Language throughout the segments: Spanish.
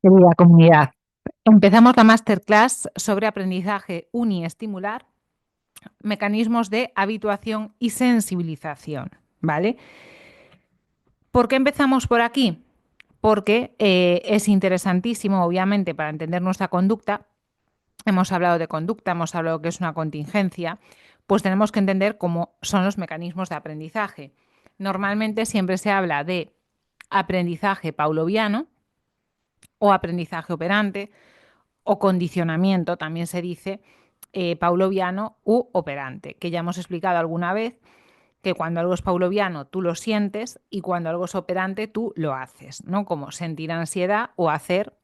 Querida comunidad, empezamos la masterclass sobre aprendizaje uniestimular, mecanismos de habituación y sensibilización, ¿vale? ¿Por qué empezamos por aquí? Porque es interesantísimo, obviamente, para entender nuestra conducta. Hemos hablado de conducta, hemos hablado que es una contingencia, pues tenemos que entender cómo son los mecanismos de aprendizaje. Normalmente siempre se habla de aprendizaje pavloviano o aprendizaje operante, o condicionamiento, también se dice pavloviano u operante, que ya hemos explicado alguna vez que cuando algo es pavloviano tú lo sientes y cuando algo es operante tú lo haces, ¿no? Como sentir ansiedad o hacer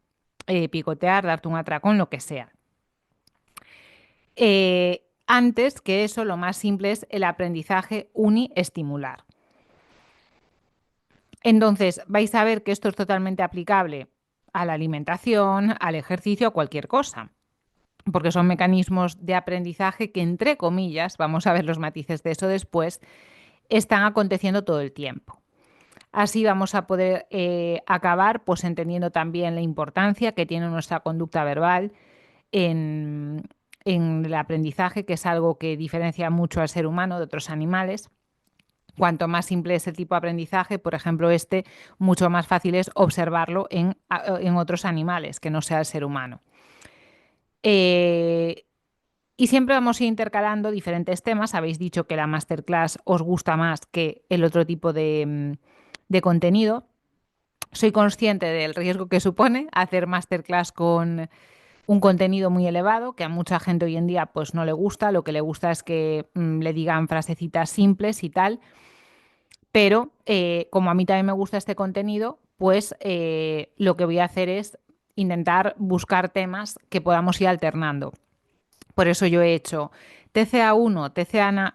picotear, darte un atracón, lo que sea. Antes que eso, lo más simple es el aprendizaje uniestimular. Entonces, vais a ver que esto es totalmente aplicable a la alimentación, al ejercicio, a cualquier cosa, porque son mecanismos de aprendizaje que, entre comillas, vamos a ver los matices de eso después, están aconteciendo todo el tiempo. Así vamos a poder acabar pues entendiendo también la importancia que tiene nuestra conducta verbal en, en el aprendizaje, que es algo que diferencia mucho al ser humano de otros animales. Cuanto más simple es el tipo de aprendizaje, por ejemplo, mucho más fácil es observarlo en otros animales, que no sea el ser humano. Eh, y siempre vamos a ir intercalando diferentes temas. Habéis dicho que la masterclass os gusta más que el otro tipo de contenido. Soy consciente del riesgo que supone hacer masterclass con un contenido muy elevado, que a mucha gente hoy en día pues no le gusta. Lo que le gusta es que le digan frasecitas simples y tal. Pero como a mí también me gusta este contenido, pues lo que voy a hacer es intentar buscar temas que podamos ir alternando. Por eso yo he hecho TCA1, TCANA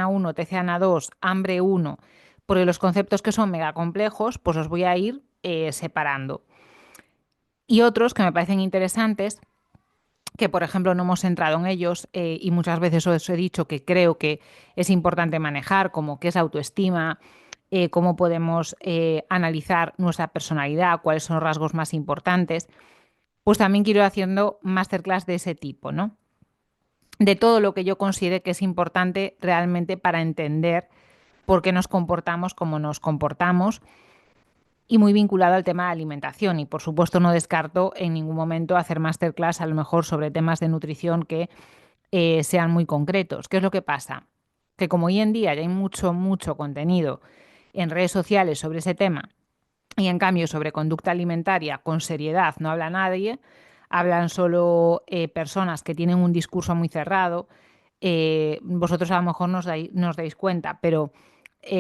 1, TCANA 2, hambre 1, porque los conceptos que son mega complejos, pues los voy a ir separando. Y otros que me parecen interesantes, que por ejemplo no hemos entrado en ellos y muchas veces os he dicho que creo que es importante manejar, como qué es la autoestima, cómo podemos analizar nuestra personalidad, cuáles son los rasgos más importantes, pues también quiero ir haciendo masterclass de ese tipo, ¿no? De todo lo que yo considere que es importante realmente para entender por qué nos comportamos como nos comportamos y muy vinculado al tema de alimentación. Y por supuesto no descarto en ningún momento hacer masterclass a lo mejor sobre temas de nutrición que sean muy concretos. ¿Qué es lo que pasa? Que como hoy en día ya hay mucho contenido en redes sociales sobre ese tema y en cambio sobre conducta alimentaria con seriedad no habla nadie, hablan solo personas que tienen un discurso muy cerrado. Vosotros a lo mejor nos dais cuenta, pero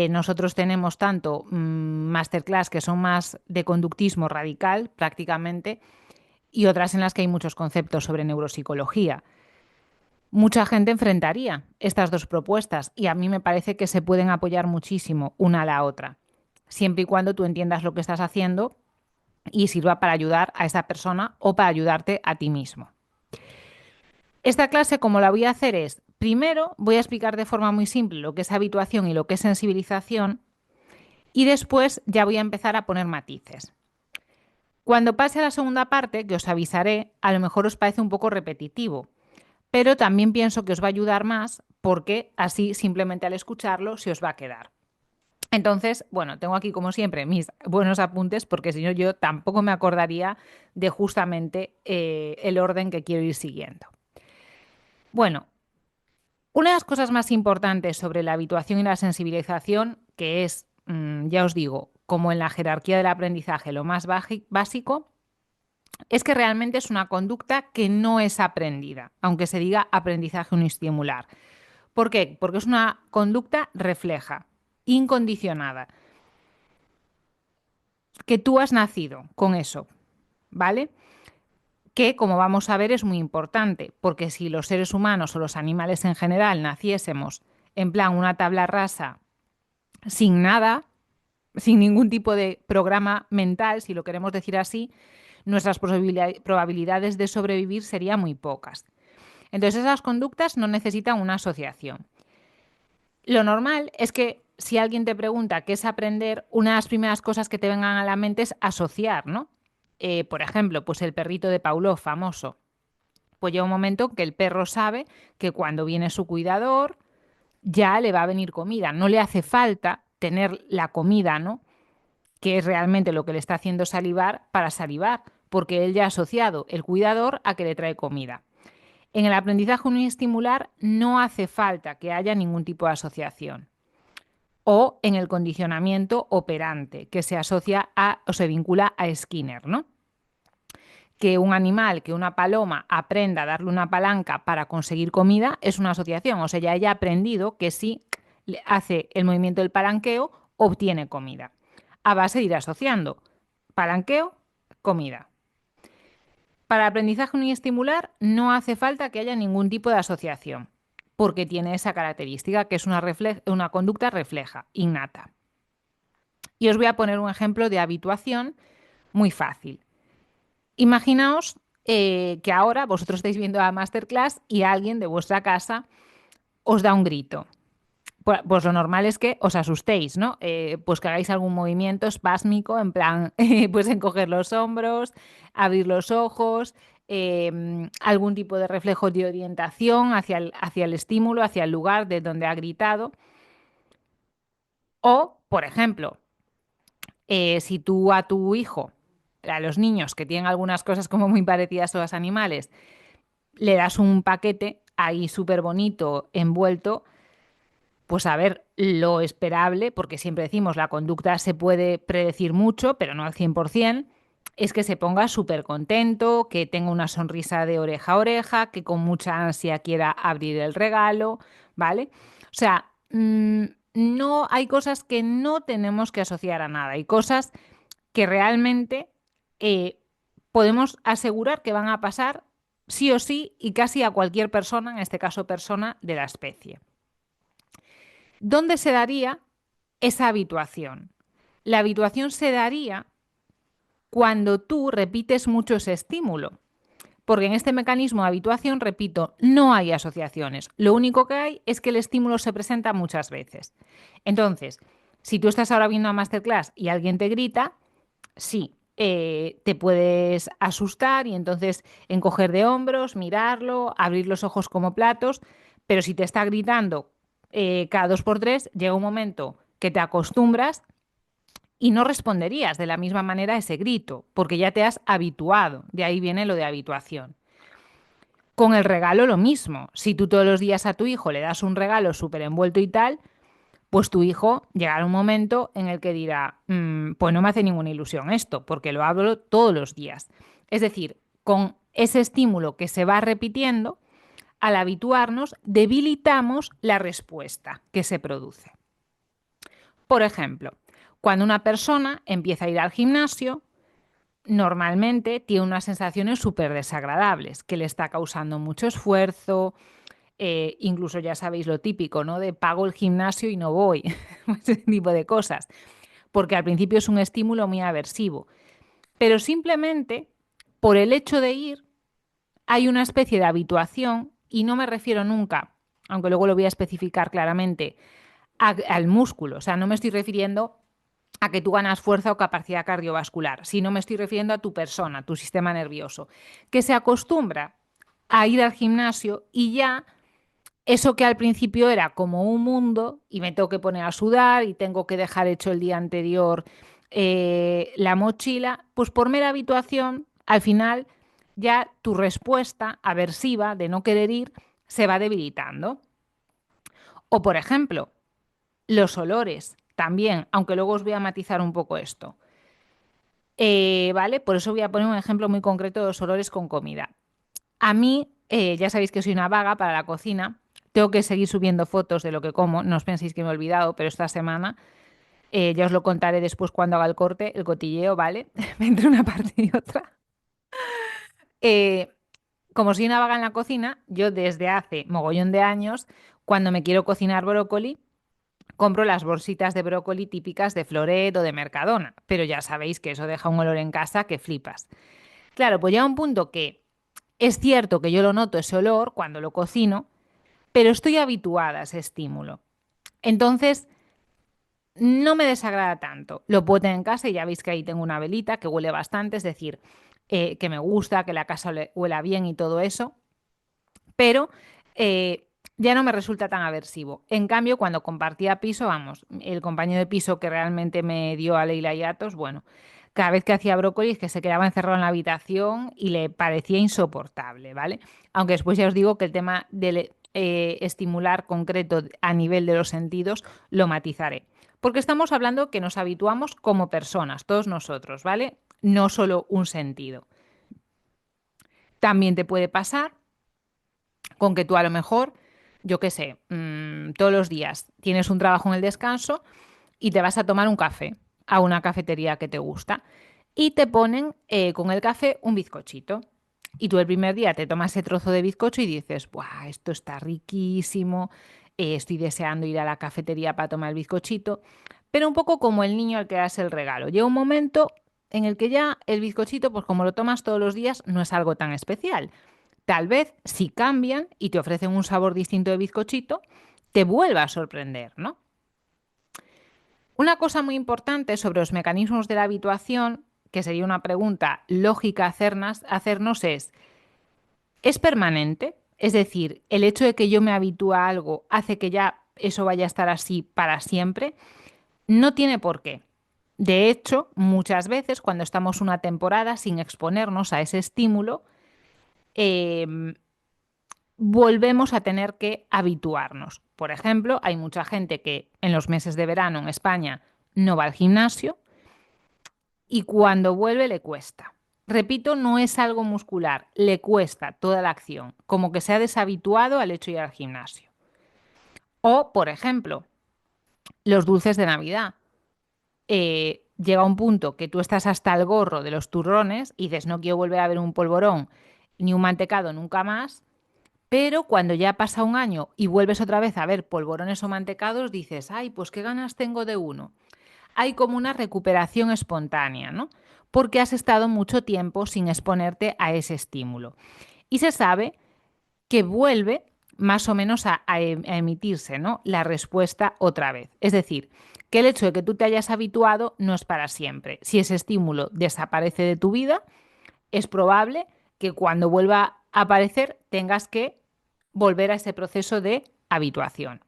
nosotros tenemos tanto masterclass que son más de conductismo radical prácticamente y otras en las que hay muchos conceptos sobre neuropsicología. Mucha gente enfrentaría estas dos propuestas y a mí me parece que se pueden apoyar muchísimo una a la otra, siempre y cuando tú entiendas lo que estás haciendo y sirva para ayudar a esa persona o para ayudarte a ti mismo. Esta clase, como la voy a hacer es, primero voy a explicar de forma muy simple lo que es habituación y lo que es sensibilización y después ya voy a empezar a poner matices. Cuando pase a la segunda parte, que os avisaré, a lo mejor os parece un poco repetitivo, pero también pienso que os va a ayudar más porque así simplemente al escucharlo se os va a quedar. Entonces, bueno, tengo aquí como siempre mis buenos apuntes porque si no yo tampoco me acordaría de justamente el orden que quiero ir siguiendo. Bueno, una de las cosas más importantes sobre la habituación y la sensibilización, que es, ya os digo, como en la jerarquía del aprendizaje, lo más básico, es que realmente es una conducta que no es aprendida, aunque se diga aprendizaje uniestimular. ¿Por qué? Porque es una conducta refleja, incondicionada, que tú has nacido con eso, ¿vale? Que, como vamos a ver, es muy importante, porque si los seres humanos o los animales en general naciésemos en plan una tabla rasa, sin nada, sin ningún tipo de programa mental, si lo queremos decir así, nuestras probabilidades de sobrevivir serían muy pocas. Entonces esas conductas no necesitan una asociación. Lo normal es que si alguien te pregunta qué es aprender, una de las primeras cosas que te vengan a la mente es asociar, ¿no? Por ejemplo, pues el perrito de Pavlov famoso. Pues llega un momento que el perro sabe que cuando viene su cuidador ya le va a venir comida. No le hace falta tener la comida, ¿no? Que es realmente lo que le está haciendo salivar para salivar, porque él ya ha asociado el cuidador a que le trae comida. En el aprendizaje uniestimular no hace falta que haya ningún tipo de asociación. O en el condicionamiento operante, que se asocia a o se vincula a Skinner, ¿no? Que un animal, que una paloma aprenda a darle una palanca para conseguir comida es una asociación. O sea, ya ella ha aprendido que si hace el movimiento del palanqueo, obtiene comida. A base de ir asociando. Palanqueo, comida. Para el aprendizaje uniestimular no hace falta que haya ningún tipo de asociación, porque tiene esa característica que es una conducta refleja, innata. Y os voy a poner un ejemplo de habituación muy fácil. Imaginaos que ahora vosotros estáis viendo la masterclass y alguien de vuestra casa os da un grito. Pues lo normal es que os asustéis, ¿no? Pues que hagáis algún movimiento espásmico, en plan, pues encoger los hombros, abrir los ojos, algún tipo de reflejo de orientación hacia el estímulo, hacia el lugar de donde ha gritado. O, por ejemplo, si tú a tu hijo, a los niños que tienen algunas cosas como muy parecidas a los animales, le das un paquete ahí súper bonito, envuelto, pues a ver, lo esperable, porque siempre decimos la conducta se puede predecir mucho, pero no al 100%, es que se ponga súper contento, que tenga una sonrisa de oreja a oreja, que con mucha ansia quiera abrir el regalo, ¿vale? O sea, no hay cosas que no tenemos que asociar a nada, hay cosas que realmente eh, podemos asegurar que van a pasar sí o sí y casi a cualquier persona, en este caso persona de la especie. ¿Dónde se daría esa habituación? La habituación se daría cuando tú repites mucho ese estímulo. Porque en este mecanismo de habituación, repito, no hay asociaciones. Lo único que hay es que el estímulo se presenta muchas veces. Entonces, si tú estás ahora viendo una masterclass y alguien te grita, sí, te puedes asustar y entonces encoger de hombros, mirarlo, abrir los ojos como platos, pero si te está gritando cada dos por tres, llega un momento que te acostumbras y no responderías de la misma manera a ese grito, porque ya te has habituado. De ahí viene lo de habituación. Con el regalo lo mismo. Si tú todos los días a tu hijo le das un regalo súper envuelto y tal, pues tu hijo llegará un momento en el que dirá, pues no me hace ninguna ilusión esto, porque lo hablo todos los días. Es decir, con ese estímulo que se va repitiendo, al habituarnos, debilitamos la respuesta que se produce. Por ejemplo, cuando una persona empieza a ir al gimnasio, normalmente tiene unas sensaciones súper desagradables, que le está causando mucho esfuerzo, incluso ya sabéis lo típico, ¿no? De pago el gimnasio y no voy, ese tipo de cosas, porque al principio es un estímulo muy aversivo, pero simplemente por el hecho de ir hay una especie de habituación y no me refiero nunca, aunque luego lo voy a especificar claramente, al músculo, o sea, no me estoy refiriendo a que tú ganas fuerza o capacidad cardiovascular, sino me estoy refiriendo a tu persona, tu sistema nervioso, que se acostumbra a ir al gimnasio y ya eso que al principio era como un mundo y me tengo que poner a sudar y tengo que dejar hecho el día anterior la mochila, pues por mera habituación, al final ya tu respuesta aversiva de no querer ir se va debilitando. O por ejemplo, los olores también, aunque luego os voy a matizar un poco esto. ¿Vale? Por eso voy a poner un ejemplo muy concreto de los olores con comida. A mí, ya sabéis que soy una vaga para la cocina. Tengo que seguir subiendo fotos de lo que como. No os penséis que me he olvidado, pero esta semana ya os lo contaré después cuando haga el corte, el cotilleo, ¿vale? Entre una parte y otra. Eh, Como soy una vaga en la cocina, yo desde hace mogollón de años, cuando me quiero cocinar brócoli, compro las bolsitas de brócoli típicas de Floret o de Mercadona. Pero ya sabéis que eso deja un olor en casa que flipas. Claro, pues llega un punto que es cierto que yo lo noto ese olor cuando lo cocino, pero estoy habituada a ese estímulo. Entonces, no me desagrada tanto. Lo puedo tener en casa y ya veis que ahí tengo una velita que huele bastante, es decir, que me gusta, que la casa huela bien y todo eso, pero ya no me resulta tan aversivo. En cambio, cuando compartía piso, vamos, el compañero de piso que realmente me dio a Leila y Atos, bueno, cada vez que hacía brócoli que se quedaba encerrado en la habitación y le parecía insoportable, ¿vale? Aunque después ya os digo que el tema del estimular concreto a nivel de los sentidos lo matizaré. Porque estamos hablando que nos habituamos como personas, todos nosotros, ¿vale? No solo un sentido. También te puede pasar con que tú a lo mejor, yo qué sé, todos los días tienes un trabajo en el descanso y te vas a tomar un café a una cafetería que te gusta y te ponen con el café un bizcochito. Y tú el primer día te tomas ese trozo de bizcocho y dices, ¡buah, esto está riquísimo! Estoy deseando ir a la cafetería para tomar el bizcochito. Pero un poco como el niño al que das el regalo. Llega un momento en el que ya el bizcochito, pues como lo tomas todos los días, no es algo tan especial. Tal vez si cambian y te ofrecen un sabor distinto de bizcochito, te vuelva a sorprender, ¿no? Una cosa muy importante sobre los mecanismos de la habituación, que sería una pregunta lógica hacernos ¿es permanente? Es decir, ¿el hecho de que yo me habitúe a algo hace que ya eso vaya a estar así para siempre? No tiene por qué. De hecho, muchas veces cuando estamos una temporada sin exponernos a ese estímulo, eh, volvemos a tener que habituarnos. Por ejemplo, hay mucha gente que en los meses de verano en España no va al gimnasio y cuando vuelve le cuesta. Repito, no es algo muscular, le cuesta toda la acción, como que se ha deshabituado al hecho de ir al gimnasio. O, por ejemplo, los dulces de Navidad. Llega un punto que tú estás hasta el gorro de los turrones y dices, no quiero volver a ver un polvorón ni un mantecado nunca más. Pero cuando ya pasa un año y vuelves otra vez a ver polvorones o mantecados, dices, ay, pues qué ganas tengo de uno. Hay como una recuperación espontánea, ¿no? Porque has estado mucho tiempo sin exponerte a ese estímulo. Y se sabe que vuelve más o menos a emitirse, ¿no? La respuesta otra vez. Es decir, que el hecho de que tú te hayas habituado no es para siempre. Si ese estímulo desaparece de tu vida, es probable que cuando vuelva a aparecer tengas que volver a ese proceso de habituación.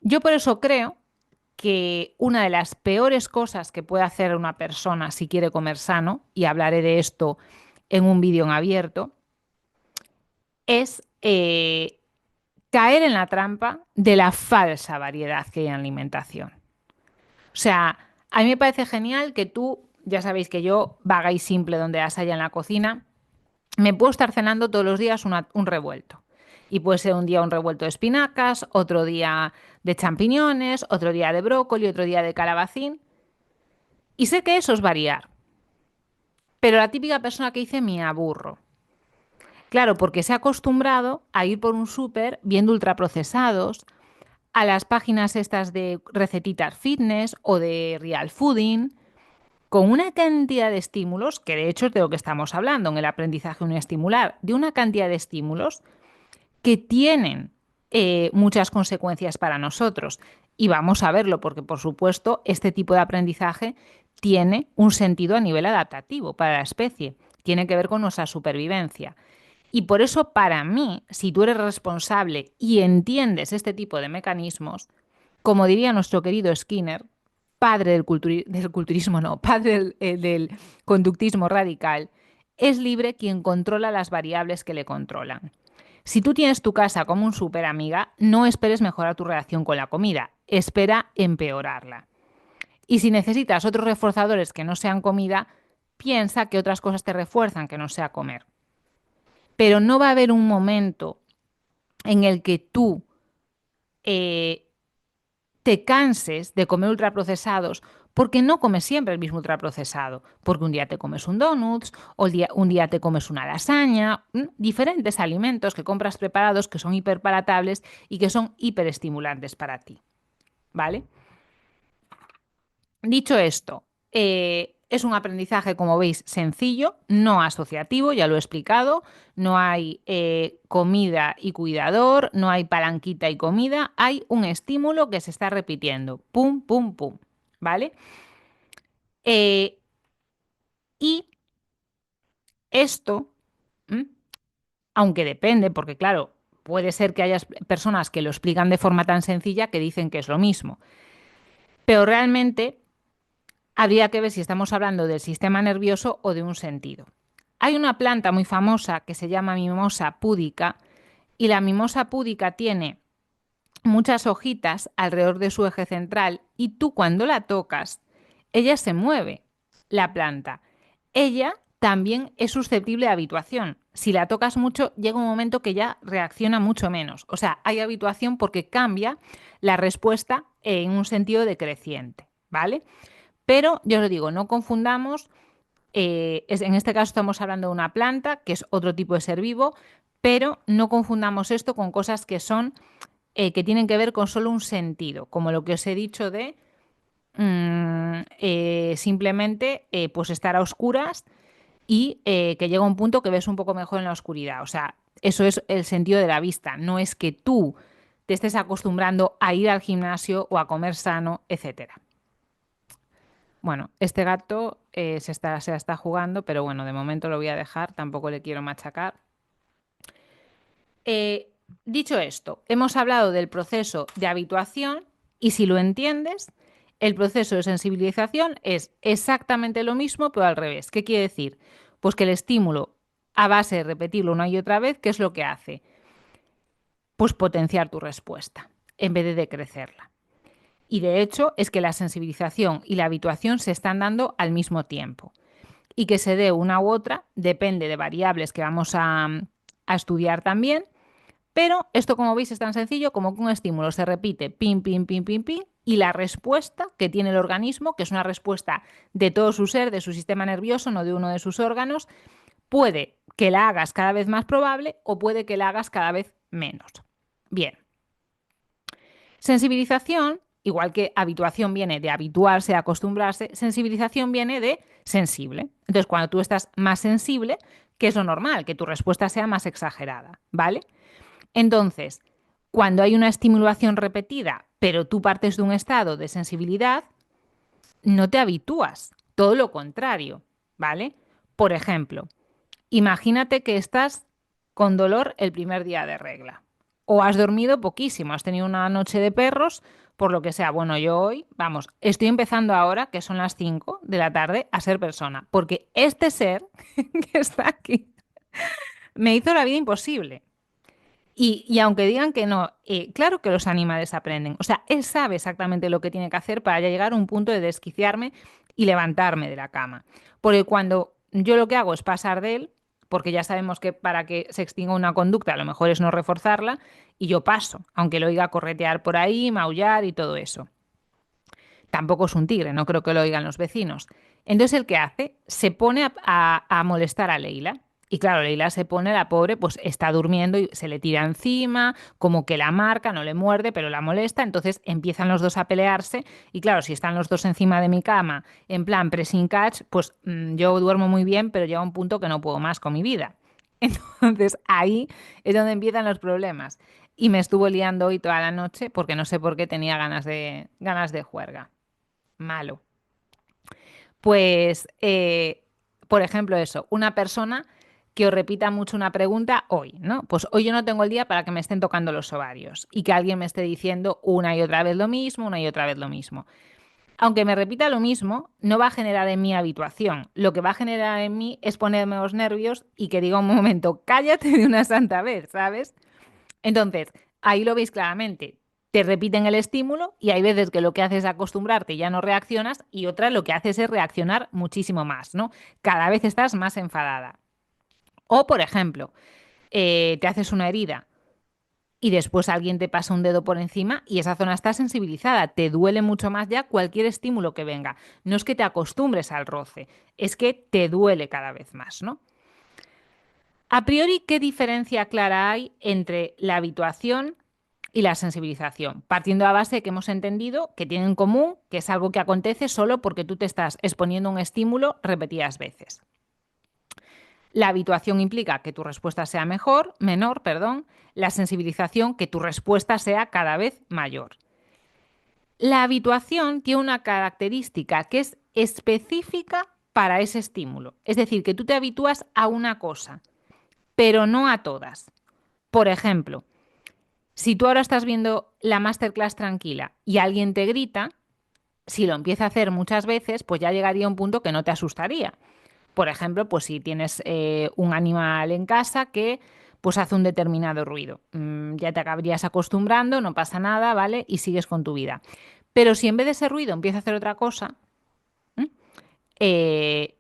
Yo por eso creo que una de las peores cosas que puede hacer una persona si quiere comer sano, y hablaré de esto en un vídeo en abierto, es caer en la trampa de la falsa variedad que hay en la alimentación. O sea, a mí me parece genial que tú, ya sabéis que yo, vaga y simple donde las haya en la cocina, me puedo estar cenando todos los días un revuelto. Y puede ser un día un revuelto de espinacas, otro día de champiñones, otro día de brócoli, otro día de calabacín. Y sé que eso es variar. Pero la típica persona que dice me aburro. Claro, porque se ha acostumbrado a ir por un súper viendo ultraprocesados, a las páginas estas de recetitas fitness o de real fooding, con una cantidad de estímulos, que de hecho es de lo que estamos hablando en el aprendizaje uniestimular, de una cantidad de estímulos que tienen muchas consecuencias para nosotros. Y vamos a verlo, porque por supuesto este tipo de aprendizaje tiene un sentido a nivel adaptativo para la especie, tiene que ver con nuestra supervivencia. Y por eso para mí, si tú eres responsable y entiendes este tipo de mecanismos, como diría nuestro querido Skinner, padre del culturismo, no, padre del conductismo radical, es libre quien controla las variables que le controlan. Si tú tienes tu casa como un súper amiga, no esperes mejorar tu relación con la comida, espera empeorarla. Y si necesitas otros reforzadores que no sean comida, piensa que otras cosas te refuerzan que no sea comer. Pero no va a haber un momento en el que tú eh, te canses de comer ultraprocesados porque no comes siempre el mismo ultraprocesado, porque un día te comes un donuts, o un día te comes una lasaña, diferentes alimentos que compras preparados que son hiperpalatables y que son hiperestimulantes para ti, ¿vale? Dicho esto, Es un aprendizaje, como veis, sencillo, no asociativo, ya lo he explicado. No hay comida y cuidador, no hay palanquita y comida, hay un estímulo que se está repitiendo. Pum, pum, pum. ¿Vale? Eh, y esto, ¿m? Aunque depende, porque claro, puede ser que haya personas que lo explican de forma tan sencilla que dicen que es lo mismo. Pero realmente habría que ver si estamos hablando del sistema nervioso o de un sentido. Hay una planta muy famosa que se llama mimosa púdica y la mimosa púdica tiene muchas hojitas alrededor de su eje central y tú cuando la tocas, ella se mueve, la planta. Ella también es susceptible de habituación. Si la tocas mucho, llega un momento que ya reacciona mucho menos. O sea, hay habituación porque cambia la respuesta en un sentido decreciente, ¿vale? Pero yo os digo, no confundamos, en este caso estamos hablando de una planta, que es otro tipo de ser vivo, pero no confundamos esto con cosas que son, que tienen que ver con solo un sentido, como lo que os he dicho de simplemente pues estar a oscuras y que llega un punto que ves un poco mejor en la oscuridad. O sea, eso es el sentido de la vista, no es que tú te estés acostumbrando a ir al gimnasio o a comer sano, etcétera. Bueno, este gato se la está jugando, pero bueno, de momento lo voy a dejar, tampoco le quiero machacar. Eh, Dicho esto, hemos hablado del proceso de habituación y si lo entiendes, el proceso de sensibilización es exactamente lo mismo, pero al revés. ¿Qué quiere decir? Pues que el estímulo, a base de repetirlo una y otra vez, ¿qué es lo que hace? Pues potenciar tu respuesta en vez de decrecerla. Y de hecho es que la sensibilización y la habituación se están dando al mismo tiempo. Y que se dé una u otra depende de variables que vamos a estudiar también, pero esto, como veis, es tan sencillo como que un estímulo se repite pim, pim, pim, pim, pim, y la respuesta que tiene el organismo, que es una respuesta de todo su ser, de su sistema nervioso, no de uno de sus órganos, puede que la hagas cada vez más probable o puede que la hagas cada vez menos. Bien, sensibilización, igual que habituación viene de habituarse, acostumbrarse, sensibilización viene de sensible. Entonces, cuando tú estás más sensible, que es lo normal, que tu respuesta sea más exagerada, ¿vale? Entonces, cuando hay una estimulación repetida, pero tú partes de un estado de sensibilidad, no te habitúas, todo lo contrario, ¿vale? Por ejemplo, imagínate que estás con dolor el primer día de regla o has dormido poquísimo, has tenido una noche de perros, por lo que sea. Bueno, yo hoy, vamos, estoy empezando ahora, que son las 5 de la tarde, a ser persona, porque este ser que está aquí me hizo la vida imposible. Y aunque digan que no, claro que los animales aprenden. O sea, él sabe exactamente lo que tiene que hacer para llegar a un punto de desquiciarme y levantarme de la cama. Porque cuando yo lo que hago es pasar de él, porque ya sabemos que para que se extinga una conducta a lo mejor es no reforzarla, y yo paso, aunque lo oiga corretear por ahí, maullar y todo eso. Tampoco es un tigre, no creo que lo oigan los vecinos. Entonces, ¿el que hace? Se pone a molestar a Leila. Y claro, Leila se pone, la pobre, pues está durmiendo y se le tira encima, como que la marca, no le muerde, pero la molesta. Entonces empiezan los dos a pelearse. Y claro, si están los dos encima de mi cama, en plan pressing catch, pues yo duermo muy bien, pero llega un punto que no puedo más con mi vida. Entonces ahí es donde empiezan los problemas. Y me estuvo liando hoy toda la noche porque no sé por qué tenía ganas de juerga. Malo. Pues, por ejemplo, eso, una persona que os repita mucho una pregunta hoy, ¿no? Pues hoy yo no tengo el día para que me estén tocando los ovarios y que alguien me esté diciendo una y otra vez lo mismo, una y otra vez lo mismo. Aunque me repita lo mismo, no va a generar en mí habituación. Lo que va a generar en mí es ponerme los nervios y que diga un momento, cállate de una santa vez, ¿sabes? Entonces, ahí lo veis claramente. Te repiten el estímulo y hay veces que lo que haces es acostumbrarte y ya no reaccionas y otras lo que haces es reaccionar muchísimo más, ¿no? Cada vez estás más enfadada. O, por ejemplo, te haces una herida y después alguien te pasa un dedo por encima y esa zona está sensibilizada. Te duele mucho más ya cualquier estímulo que venga. No es que te acostumbres al roce, es que te duele cada vez más, ¿no? A priori, ¿qué diferencia clara hay entre la habituación y la sensibilización, partiendo de la base de que hemos entendido que tienen en común que es algo que acontece solo porque tú te estás exponiendo a un estímulo repetidas veces. La habituación implica que tu respuesta sea menor, perdón, la sensibilización que tu respuesta sea cada vez mayor. La habituación tiene una característica que es específica para ese estímulo, es decir, que tú te habitúas a una cosa, pero no a todas. Por ejemplo, si tú ahora estás viendo la masterclass tranquila y alguien te grita, si lo empieza a hacer muchas veces, pues ya llegaría a un punto que no te asustaría. Por ejemplo, pues si tienes un animal en casa que pues hace un determinado ruido. Ya te acabarías acostumbrando, no pasa nada, ¿vale? Y sigues con tu vida. Pero si en vez de ese ruido empieza a hacer otra cosa,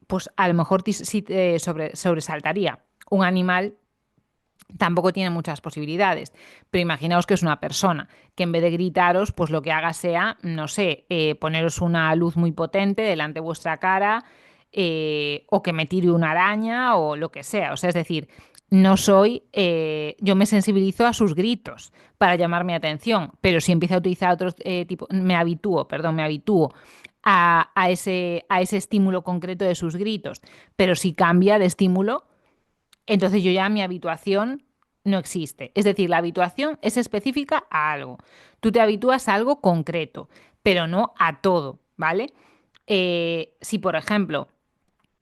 pues a lo mejor sí te sobresaltaría. Un animal tampoco tiene muchas posibilidades, pero imaginaos que es una persona que en vez de gritaros, pues lo que haga sea, no sé, poneros una luz muy potente delante de vuestra cara, o que me tire una araña o lo que sea. O sea, es decir, no soy, yo me sensibilizo a sus gritos para llamar mi atención, pero si empiezo a utilizar otro tipo, me habitúo a ese estímulo concreto de sus gritos, pero si cambia de estímulo, entonces yo ya mi habituación no existe. Es decir, la habituación es específica a algo. Tú te habitúas a algo concreto, pero no a todo, ¿vale? Si, por ejemplo,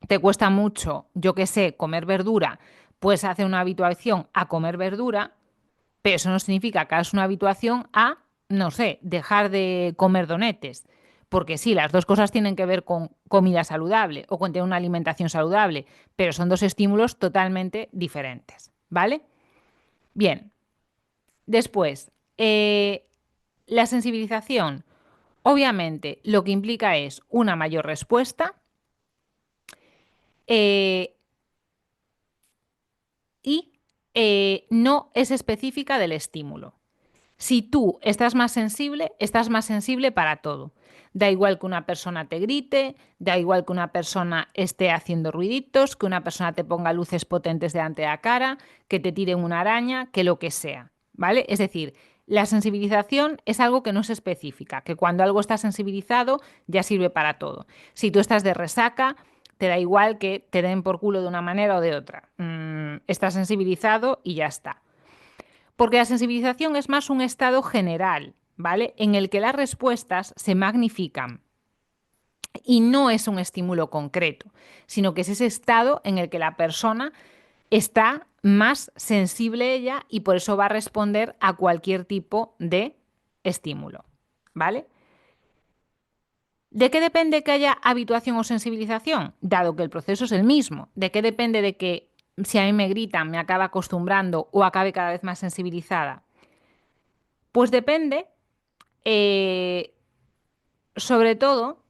te cuesta mucho, yo qué sé, comer verdura, pues hacer una habituación a comer verdura, pero eso no significa que hagas una habituación a, no sé, dejar de comer donetes. Porque sí, las dos cosas tienen que ver con comida saludable o con tener una alimentación saludable, pero son dos estímulos totalmente diferentes, ¿vale? Bien, después, la sensibilización, obviamente, lo que implica es una mayor respuesta eh, y no es específica del estímulo. Si tú estás más sensible para todo. Da igual que una persona te grite, da igual que una persona esté haciendo ruiditos, que una persona te ponga luces potentes delante de la cara, que te tiren una araña, que lo que sea, ¿vale? Es decir, la sensibilización es algo que no es específica, que cuando algo está sensibilizado ya sirve para todo. Si tú estás de resaca, te da igual que te den por culo de una manera o de otra. Estás sensibilizado y ya está. Porque la sensibilización es más un estado general, ¿vale? En el que las respuestas se magnifican y no es un estímulo concreto, sino que es ese estado en el que la persona está más sensible ella y por eso va a responder a cualquier tipo de estímulo, ¿vale? ¿De qué depende que haya habituación o sensibilización? Dado que el proceso es el mismo. ¿De qué depende de que si a mí me gritan me acabe acostumbrando o acabe cada vez más sensibilizada? Pues depende, eh, sobre todo,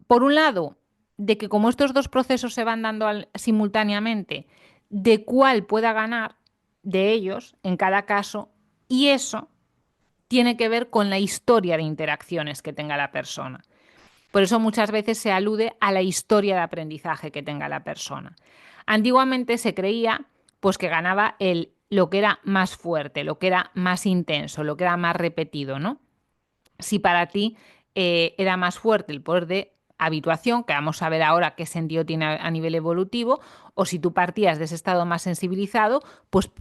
por un lado, de que como estos dos procesos se van dando simultáneamente, de cuál pueda ganar de ellos en cada caso, y eso tiene que ver con la historia de interacciones que tenga la persona. Por eso muchas veces se alude a la historia de aprendizaje que tenga la persona. Antiguamente se creía pues que ganaba lo que era más fuerte, lo que era más intenso, lo que era más repetido, ¿no? Si para ti era más fuerte el poder de habituación, que vamos a ver ahora qué sentido tiene a nivel evolutivo, o si tú partías de ese estado más sensibilizado, pues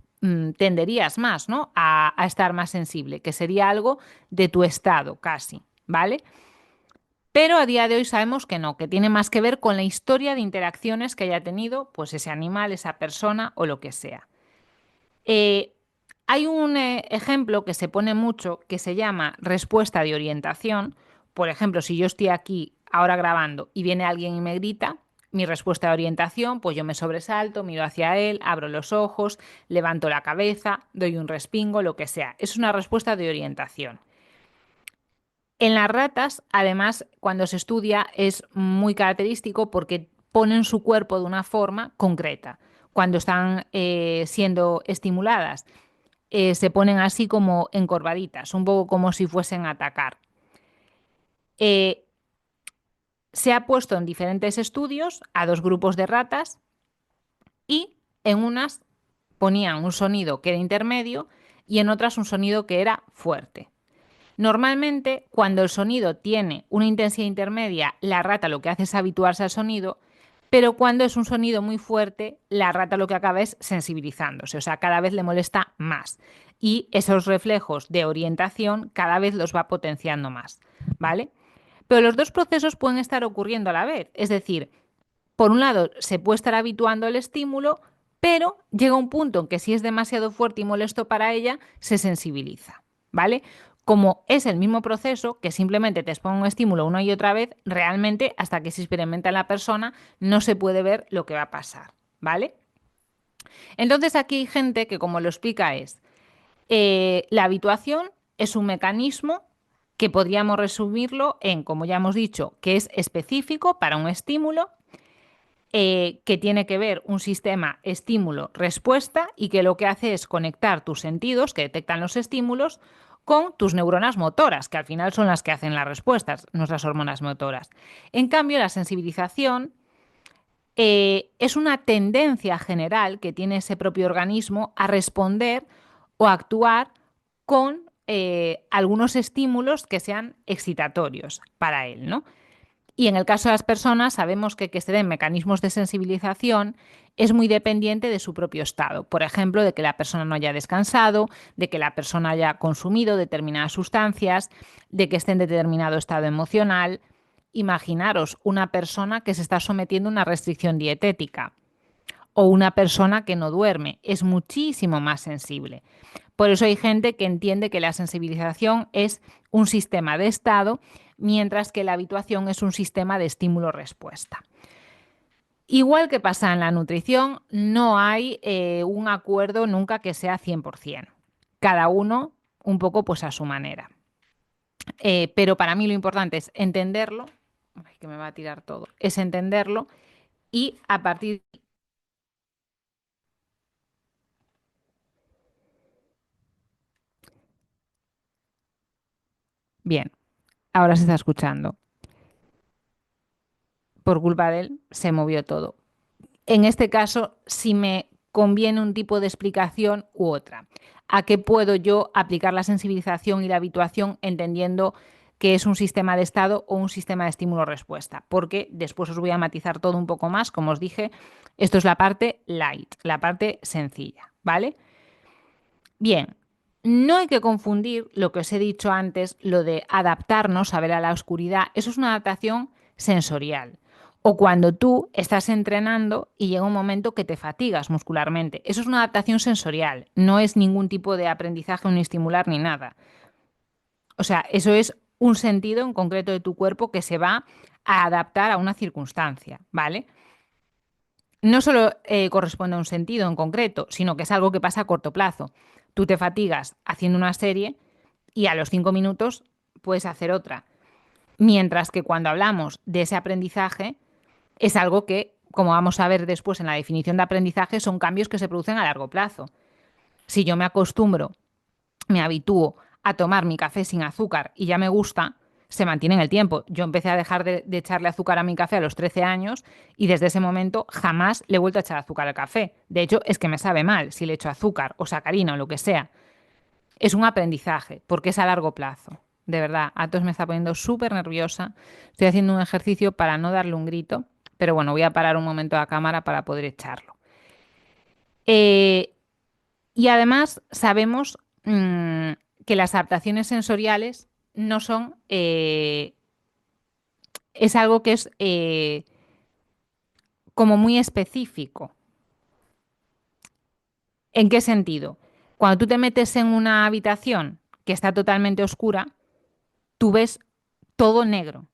tenderías más, ¿no? A estar más sensible, que sería algo de tu estado casi, ¿vale? Pero a día de hoy sabemos que no, que tiene más que ver con la historia de interacciones que haya tenido pues ese animal, esa persona o lo que sea. Eh, Hay un ejemplo que se pone mucho que se llama respuesta de orientación. Por ejemplo, si yo estoy aquí ahora grabando y viene alguien y me grita, mi respuesta de orientación, pues yo me sobresalto, miro hacia él, abro los ojos, levanto la cabeza, doy un respingo, lo que sea. Es una respuesta de orientación. En las ratas, además, cuando se estudia es muy característico porque ponen su cuerpo de una forma concreta. Cuando están siendo estimuladas, se ponen así como encorvaditas, un poco como si fuesen a atacar. Eh, Se ha puesto en diferentes estudios a dos grupos de ratas y en unas ponían un sonido que era intermedio y en otras un sonido que era fuerte. Normalmente, cuando el sonido tiene una intensidad intermedia, la rata lo que hace es habituarse al sonido, pero cuando es un sonido muy fuerte, la rata lo que acaba es sensibilizándose, o sea, cada vez le molesta más. Y esos reflejos de orientación cada vez los va potenciando más, ¿vale? Pero los dos procesos pueden estar ocurriendo a la vez, es decir, por un lado, se puede estar habituando al estímulo, pero llega un punto en que si es demasiado fuerte y molesto para ella, se sensibiliza, ¿vale? Como es el mismo proceso, que simplemente te expongo un estímulo una y otra vez, realmente hasta que se experimenta en la persona no se puede ver lo que va a pasar, ¿vale? Entonces aquí hay gente que como lo explica es, la habituación es un mecanismo que podríamos resumirlo en, como ya hemos dicho, que es específico para un estímulo que tiene que ver un sistema estímulo-respuesta y que lo que hace es conectar tus sentidos que detectan los estímulos con tus neuronas motoras, que al final son las que hacen las respuestas, nuestras hormonas motoras. En cambio, la sensibilización es una tendencia general que tiene ese propio organismo a responder o a actuar con algunos estímulos que sean excitatorios para él, ¿no? Y en el caso de las personas, sabemos que se den mecanismos de sensibilización es muy dependiente de su propio estado. Por ejemplo, de que la persona no haya descansado, de que la persona haya consumido determinadas sustancias, de que esté en determinado estado emocional. Imaginaros una persona que se está sometiendo a una restricción dietética o una persona que no duerme. Es muchísimo más sensible. Por eso hay gente que entiende que la sensibilización es un sistema de estado, mientras que la habituación es un sistema de estímulo-respuesta. Igual que pasa en la nutrición, no hay un acuerdo nunca que sea 100%. Cada uno un poco pues a su manera. Pero para mí lo importante es entenderlo, ay, que me va a tirar todo, es entenderlo y a partir... Bien, ahora se está escuchando. Por culpa de él se movió todo. En este caso, si me conviene un tipo de explicación u otra. ¿A qué puedo yo aplicar la sensibilización y la habituación entendiendo que es un sistema de estado o un sistema de estímulo-respuesta? Porque después os voy a matizar todo un poco más. Como os dije, esto es la parte light, la parte sencilla, ¿vale? Bien, no hay que confundir lo que os he dicho antes, lo de adaptarnos a ver a la oscuridad. Eso es una adaptación sensorial. O cuando tú estás entrenando y llega un momento que te fatigas muscularmente. Eso es una adaptación sensorial. No es ningún tipo de aprendizaje ni estimular ni nada. O sea, eso es un sentido en concreto de tu cuerpo que se va a adaptar a una circunstancia, ¿vale? No solo corresponde a un sentido en concreto, sino que es algo que pasa a corto plazo. Tú te fatigas haciendo una serie y a los 5 minutos puedes hacer otra. Mientras que cuando hablamos de ese aprendizaje, es algo que, como vamos a ver después en la definición de aprendizaje, son cambios que se producen a largo plazo. Si yo me acostumbro, me habitúo a tomar mi café sin azúcar y ya me gusta, se mantiene en el tiempo. Yo empecé a dejar de echarle azúcar a mi café a los 13 años y desde ese momento jamás le he vuelto a echar azúcar al café. De hecho, es que me sabe mal si le echo azúcar o sacarina o lo que sea. Es un aprendizaje porque es a largo plazo. De verdad, Atos me está poniendo súper nerviosa. Estoy haciendo un ejercicio para no darle un grito, pero bueno, voy a parar un momento la cámara para poder echarlo. Eh, y además sabemos que las adaptaciones sensoriales no son, es algo que es como muy específico. ¿En qué sentido? Cuando tú te metes en una habitación que está totalmente oscura, tú ves todo negro.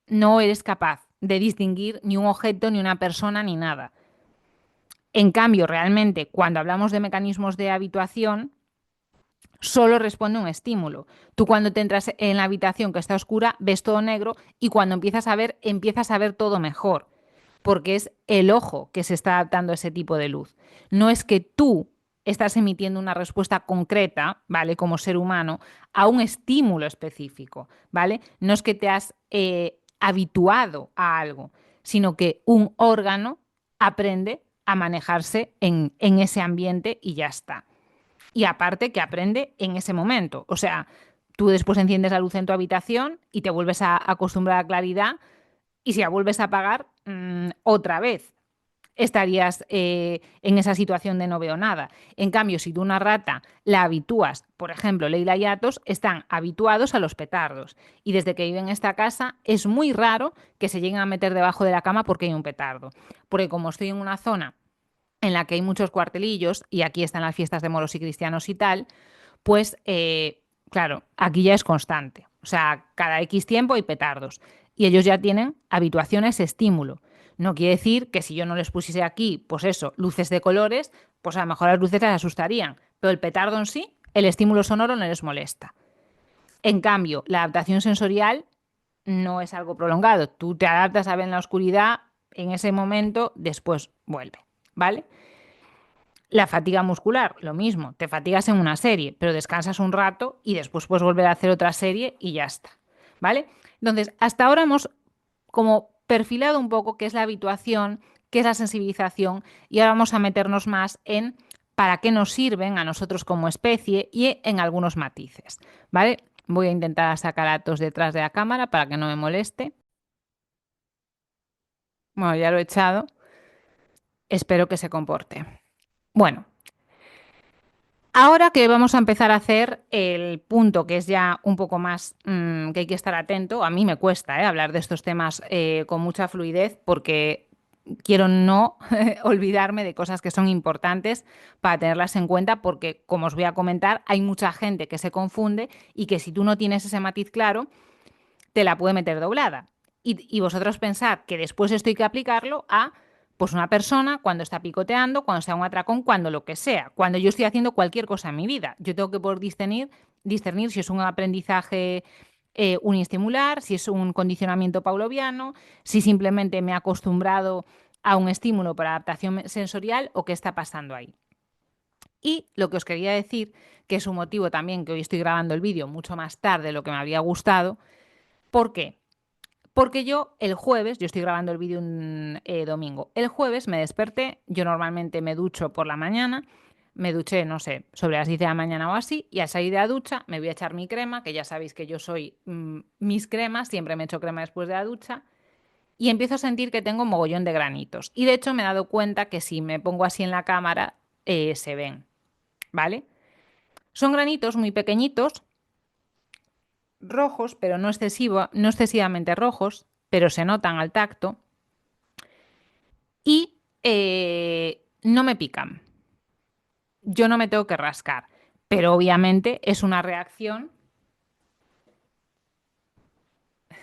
No eres capaz de distinguir ni un objeto, ni una persona, ni nada. En cambio, realmente, cuando hablamos de mecanismos de habituación, solo responde un estímulo. Tú cuando te entras en la habitación que está oscura, ves todo negro y cuando empiezas a ver todo mejor, porque es el ojo que se está adaptando a ese tipo de luz. No es que tú estás emitiendo una respuesta concreta, ¿vale? Como ser humano, a un estímulo específico, ¿vale? No es que te has habituado a algo, sino que un órgano aprende a manejarse en ese ambiente y ya está. Y aparte que aprende en ese momento. O sea, tú después enciendes la luz en tu habitación y te vuelves a acostumbrar a la claridad y si la vuelves a apagar, otra vez estarías en esa situación de no veo nada. En cambio, si tú una rata la habitúas, por ejemplo, Leila y Atos están habituados a los petardos y desde que viven en esta casa es muy raro que se lleguen a meter debajo de la cama porque hay un petardo. Porque como estoy en una zona en la que hay muchos cuartelillos y aquí están las fiestas de moros y cristianos y tal, pues claro, aquí ya es constante. O sea, cada X tiempo hay petardos y ellos ya tienen habituación a ese estímulo. No quiere decir que si yo no les pusiese aquí, pues eso, luces de colores, pues a lo mejor las luces les asustarían, pero el petardo en sí, el estímulo sonoro no les molesta. En cambio, la adaptación sensorial no es algo prolongado. Tú te adaptas a ver en la oscuridad en ese momento, después vuelve, ¿vale? La fatiga muscular, lo mismo, te fatigas en una serie, pero descansas un rato y después puedes volver a hacer otra serie y ya está, ¿vale? Entonces, hasta ahora hemos como perfilado un poco qué es la habituación, qué es la sensibilización y ahora vamos a meternos más en para qué nos sirven a nosotros como especie y en algunos matices, ¿vale? Voy a intentar sacar a Atos detrás de la cámara para que no me moleste. Bueno, ya lo he echado. Espero que se comporte. Bueno, ahora que vamos a empezar a hacer el punto que es ya un poco más que hay que estar atento, a mí me cuesta hablar de estos temas con mucha fluidez porque quiero no olvidarme de cosas que son importantes para tenerlas en cuenta porque, como os voy a comentar, hay mucha gente que se confunde y que si tú no tienes ese matiz claro, te la puede meter doblada. Y vosotros pensad que después esto hay que aplicarlo a pues una persona cuando está picoteando, cuando está en un atracón, cuando lo que sea, cuando yo estoy haciendo cualquier cosa en mi vida. Yo tengo que poder discernir si es un aprendizaje uniestimular, si es un condicionamiento pauloviano, si simplemente me he acostumbrado a un estímulo para adaptación sensorial o qué está pasando ahí. Y lo que os quería decir, que es un motivo también que hoy estoy grabando el vídeo mucho más tarde de lo que me habría gustado. ¿Por qué? Porque yo el jueves, yo estoy grabando el vídeo un domingo, el jueves me desperté, yo normalmente me ducho por la mañana, me duché, no sé, sobre las 10 de la mañana o así, y al salir de la ducha me voy a echar mi crema, que ya sabéis que yo soy mis cremas, siempre me echo crema después de la ducha, y empiezo a sentir que tengo un mogollón de granitos. Y de hecho me he dado cuenta que si me pongo así en la cámara, se ven, ¿vale? Son granitos muy pequeñitos, rojos, pero no excesivamente rojos, pero se notan al tacto y no me pican. Yo no me tengo que rascar, pero obviamente es una reacción,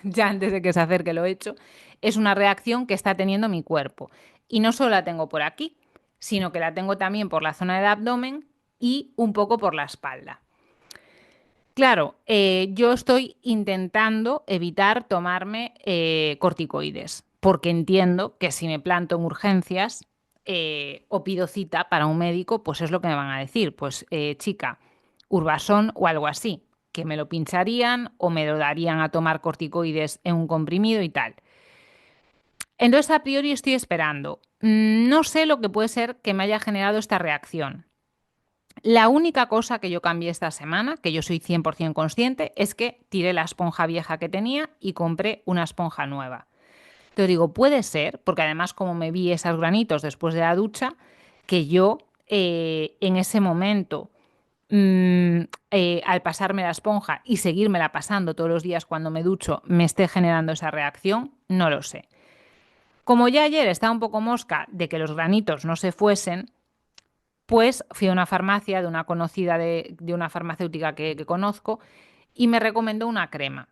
ya antes de que se acerque lo he hecho, es una reacción que está teniendo mi cuerpo. Y no solo la tengo por aquí, sino que la tengo también por la zona del abdomen y un poco por la espalda. Claro, yo estoy intentando evitar tomarme corticoides, porque entiendo que si me planto en urgencias o pido cita para un médico, pues es lo que me van a decir, pues chica, Urbasón o algo así, que me lo pincharían o me lo darían a tomar corticoides en un comprimido y tal. Entonces, a priori estoy esperando. No sé lo que puede ser que me haya generado esta reacción. La única cosa que yo cambié esta semana, que yo soy 100% consciente, es que tiré la esponja vieja que tenía y compré una esponja nueva. Te digo, puede ser, porque además como me vi esos granitos después de la ducha, que yo en ese momento, al pasarme la esponja y seguírmela pasando todos los días cuando me ducho, me esté generando esa reacción, no lo sé. Como ya ayer estaba un poco mosca de que los granitos no se fuesen, pues fui a una farmacia de una conocida de una farmacéutica que conozco y me recomendó una crema.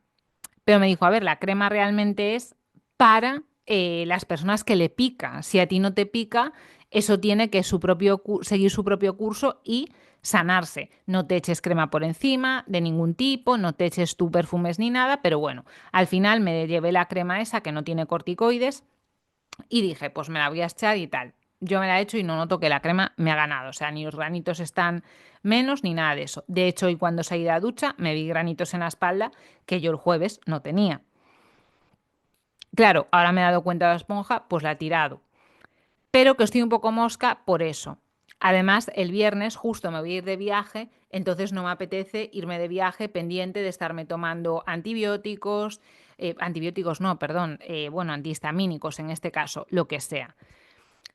Pero me dijo, a ver, la crema realmente es para las personas que le pica. Si a ti no te pica, eso tiene que seguir su propio curso y sanarse. No te eches crema por encima de ningún tipo, no te eches tú perfumes ni nada, pero bueno, al final me llevé la crema esa que no tiene corticoides y dije, pues me la voy a echar y tal. Yo me la he hecho y no noto que la crema me ha ganado. O sea, ni los granitos están menos ni nada de eso. De hecho, hoy cuando salí de la ducha me vi granitos en la espalda que yo el jueves no tenía. Claro, ahora me he dado cuenta de la esponja, pues la he tirado. pero que estoy un poco mosca por eso. Además, el viernes justo me voy a ir de viaje, entonces no me apetece irme de viaje pendiente de estarme tomando antibióticos, antibióticos no, perdón, bueno, antihistamínicos en este caso, lo que sea.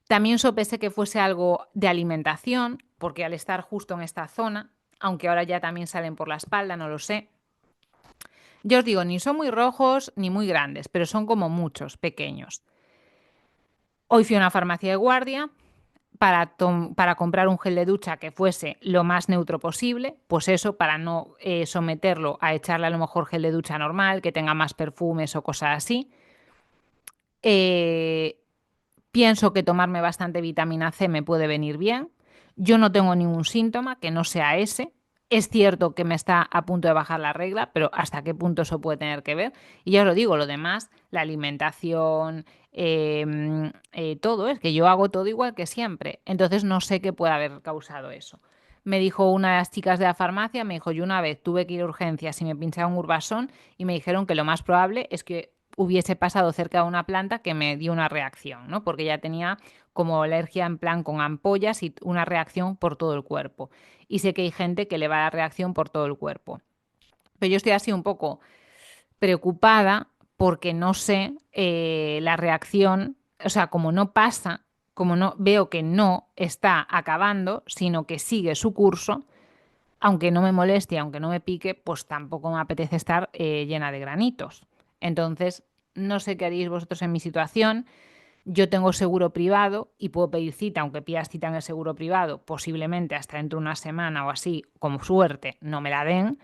También sopesé que fuese algo de alimentación, porque al estar justo en esta zona, aunque ahora ya también salen por la espalda, no lo sé. Yo os digo, ni son muy rojos ni muy grandes, pero son como muchos, pequeños. Hoy fui a una farmacia de guardia para comprar un gel de ducha que fuese lo más neutro posible, pues eso, para no someterlo a echarle a lo mejor gel de ducha normal, que tenga más perfumes o cosas así. Eh, Pienso que tomarme bastante vitamina C me puede venir bien. Yo no tengo ningún síntoma que no sea ese. Es cierto que me está a punto de bajar la regla, pero ¿hasta qué punto eso puede tener que ver? Y ya os lo digo, lo demás, la alimentación, todo, es que yo hago todo igual que siempre. Entonces no sé qué puede haber causado eso. Me dijo una de las chicas de la farmacia, me dijo, yo una vez tuve que ir a urgencias y me pincharon Urbasón y me dijeron que lo más probable es que hubiese pasado cerca de una planta que me dio una reacción, ¿no? Porque ya tenía como alergia en plan con ampollas y una reacción por todo el cuerpo. Y sé que hay gente que le va a dar reacción por todo el cuerpo. Pero yo estoy así un poco preocupada porque no sé la reacción, o sea, como no pasa, como no veo que no está acabando, sino que sigue su curso, aunque no me moleste, aunque no me pique, pues tampoco me apetece estar llena de granitos. Entonces, no sé qué haréis vosotros en mi situación. Yo tengo seguro privado y puedo pedir cita, aunque pidas cita en el seguro privado, posiblemente hasta dentro de una semana o así, como suerte, no me la den.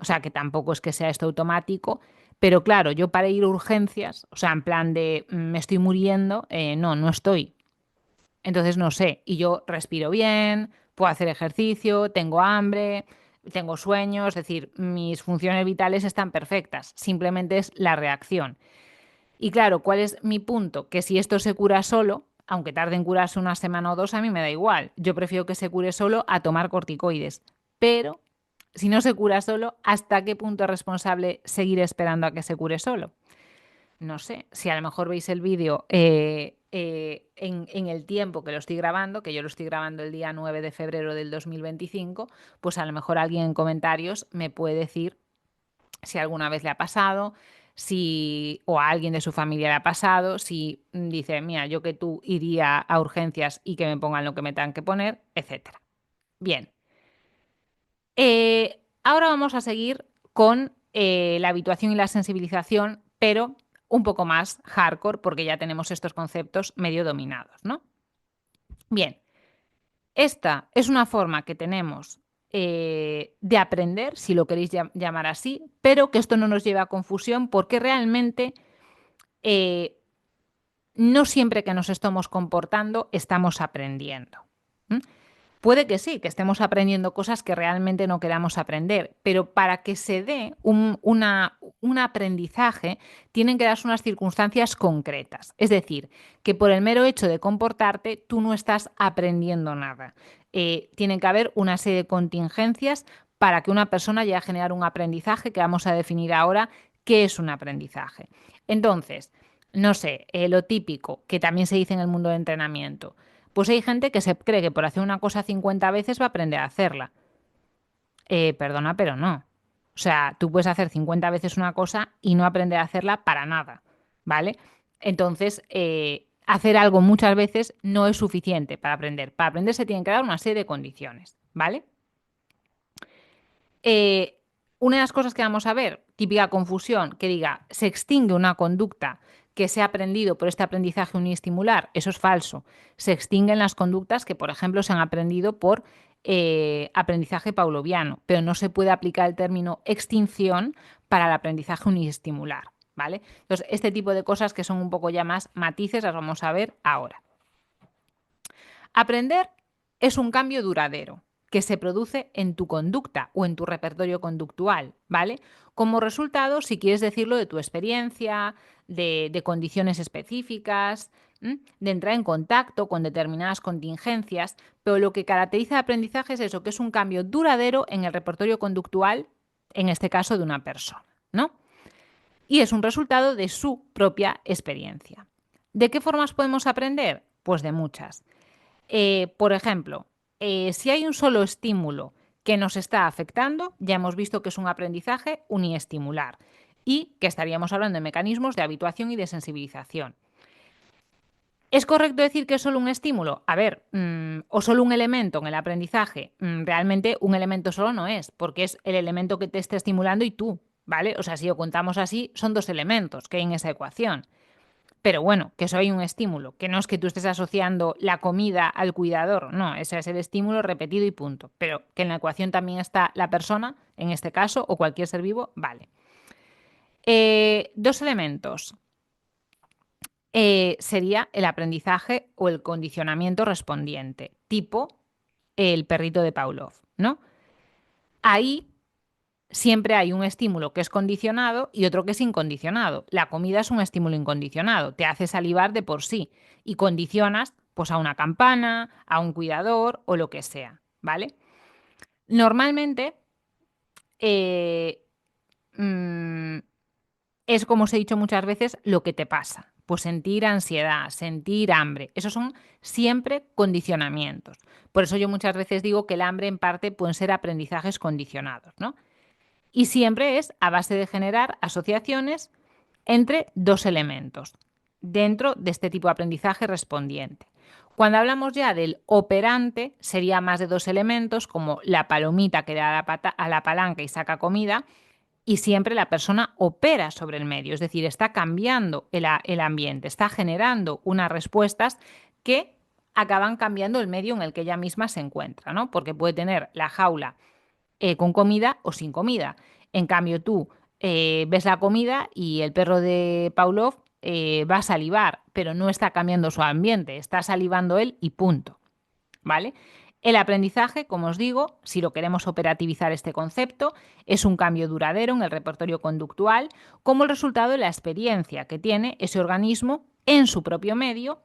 O sea, que tampoco es que sea esto automático. Pero claro, yo para ir a urgencias, o sea, en plan de me estoy muriendo, no, no estoy. Entonces no sé, y yo respiro bien, puedo hacer ejercicio, tengo hambre, tengo sueño, es decir, mis funciones vitales están perfectas, simplemente es la reacción. Y claro, ¿cuál es mi punto? Que si esto se cura solo, aunque tarde en curarse una semana o dos, a mí me da igual. Yo prefiero que se cure solo a tomar corticoides. Pero si no se cura solo, ¿hasta qué punto es responsable seguir esperando a que se cure solo? No sé, si a lo mejor veis el vídeo en el tiempo que lo estoy grabando, que yo lo estoy grabando el día 9 de febrero del 2025, pues a lo mejor alguien en comentarios me puede decir si alguna vez le ha pasado, si o a alguien de su familia le ha pasado, si dice, mira, yo que tú iría a urgencias y que me pongan lo que me tengan que poner, etcétera. Bien, ahora vamos a seguir con la habituación y la sensibilización, pero un poco más hardcore, porque ya tenemos estos conceptos medio dominados, ¿no? Bien, esta es una forma que tenemos de aprender, si lo queréis llamar así, pero que esto no nos lleva a confusión porque realmente eh, no siempre que nos estamos comportando estamos aprendiendo. ¿M? Puede que sí, que estemos aprendiendo cosas que realmente no queramos aprender, pero para que se dé un aprendizaje tienen que darse unas circunstancias concretas. Es decir, que por el mero hecho de comportarte tú no estás aprendiendo nada. Tienen que haber una serie de contingencias para que una persona llegue a generar un aprendizaje que vamos a definir ahora qué es un aprendizaje. Entonces, no sé, lo típico, que también se dice en el mundo del entrenamiento. Pues hay gente que se cree que por hacer una cosa 50 veces va a aprender a hacerla. Perdona, pero no. O sea, tú puedes hacer 50 veces una cosa y no aprender a hacerla para nada, ¿vale? Entonces, hacer algo muchas veces no es suficiente para aprender. Para aprender se tienen que dar una serie de condiciones, ¿vale? Eh, una de las cosas que vamos a ver, típica confusión, que diga, se extingue una conducta que se ha aprendido por este aprendizaje uniestimular, eso es falso. Se extinguen las conductas que, por ejemplo, se han aprendido por aprendizaje pavloviano, pero no se puede aplicar el término extinción para el aprendizaje uniestimular, ¿vale? Entonces, este tipo de cosas que son un poco ya más matices las vamos a ver ahora. Aprender es un cambio duradero que se produce en tu conducta o en tu repertorio conductual, ¿vale? Como resultado, si quieres decirlo, de tu experiencia, de condiciones específicas, de entrar en contacto con determinadas contingencias, pero lo que caracteriza el aprendizaje es eso, que es un cambio duradero en el repertorio conductual, en este caso de una persona, ¿no? Y es un resultado de su propia experiencia. ¿De qué formas podemos aprender? Pues de muchas. Por ejemplo, si hay un solo estímulo que nos está afectando, ya hemos visto que es un aprendizaje uniestimular y que estaríamos hablando de mecanismos de habituación y de sensibilización. ¿Es correcto decir que es solo un estímulo? A ver, o solo un elemento en el aprendizaje. Realmente un elemento solo no es, porque es el elemento que te está estimulando y tú, ¿vale? O sea, si lo contamos así, son dos elementos que hay en esa ecuación. Pero bueno, que eso hay un estímulo, que no es que tú estés asociando la comida al cuidador, no, ese es el estímulo repetido y punto. Pero que en la ecuación también está la persona, en este caso, o cualquier ser vivo, vale. Dos elementos. Sería el aprendizaje o el condicionamiento respondiente, tipo el perrito de Pavlov, ¿no? Ahí siempre hay un estímulo que es condicionado y otro que es incondicionado. La comida es un estímulo incondicionado, te hace salivar de por sí y condicionas pues a una campana, a un cuidador o lo que sea, ¿vale? Normalmente eh, mm, es, como os he dicho muchas veces, lo que te pasa. Pues sentir ansiedad, sentir hambre, esos son siempre condicionamientos. Por eso yo muchas veces digo que el hambre en parte pueden ser aprendizajes condicionados, ¿no? Y siempre es a base de generar asociaciones entre dos elementos dentro de este tipo de aprendizaje respondiente. Cuando hablamos ya del operante, sería más de dos elementos, como la palomita que da a la palanca y saca comida, y siempre la persona opera sobre el medio, es decir, está cambiando el ambiente, está generando unas respuestas que acaban cambiando el medio en el que ella misma se encuentra, ¿no? Porque puede tener la jaula con comida o sin comida. En cambio, tú ves la comida y el perro de Pavlov va a salivar, pero no está cambiando su ambiente, está salivando él y punto. ¿Vale? El aprendizaje, como os digo, si lo queremos operativizar este concepto, es un cambio duradero en el repertorio conductual como el resultado de la experiencia que tiene ese organismo en su propio medio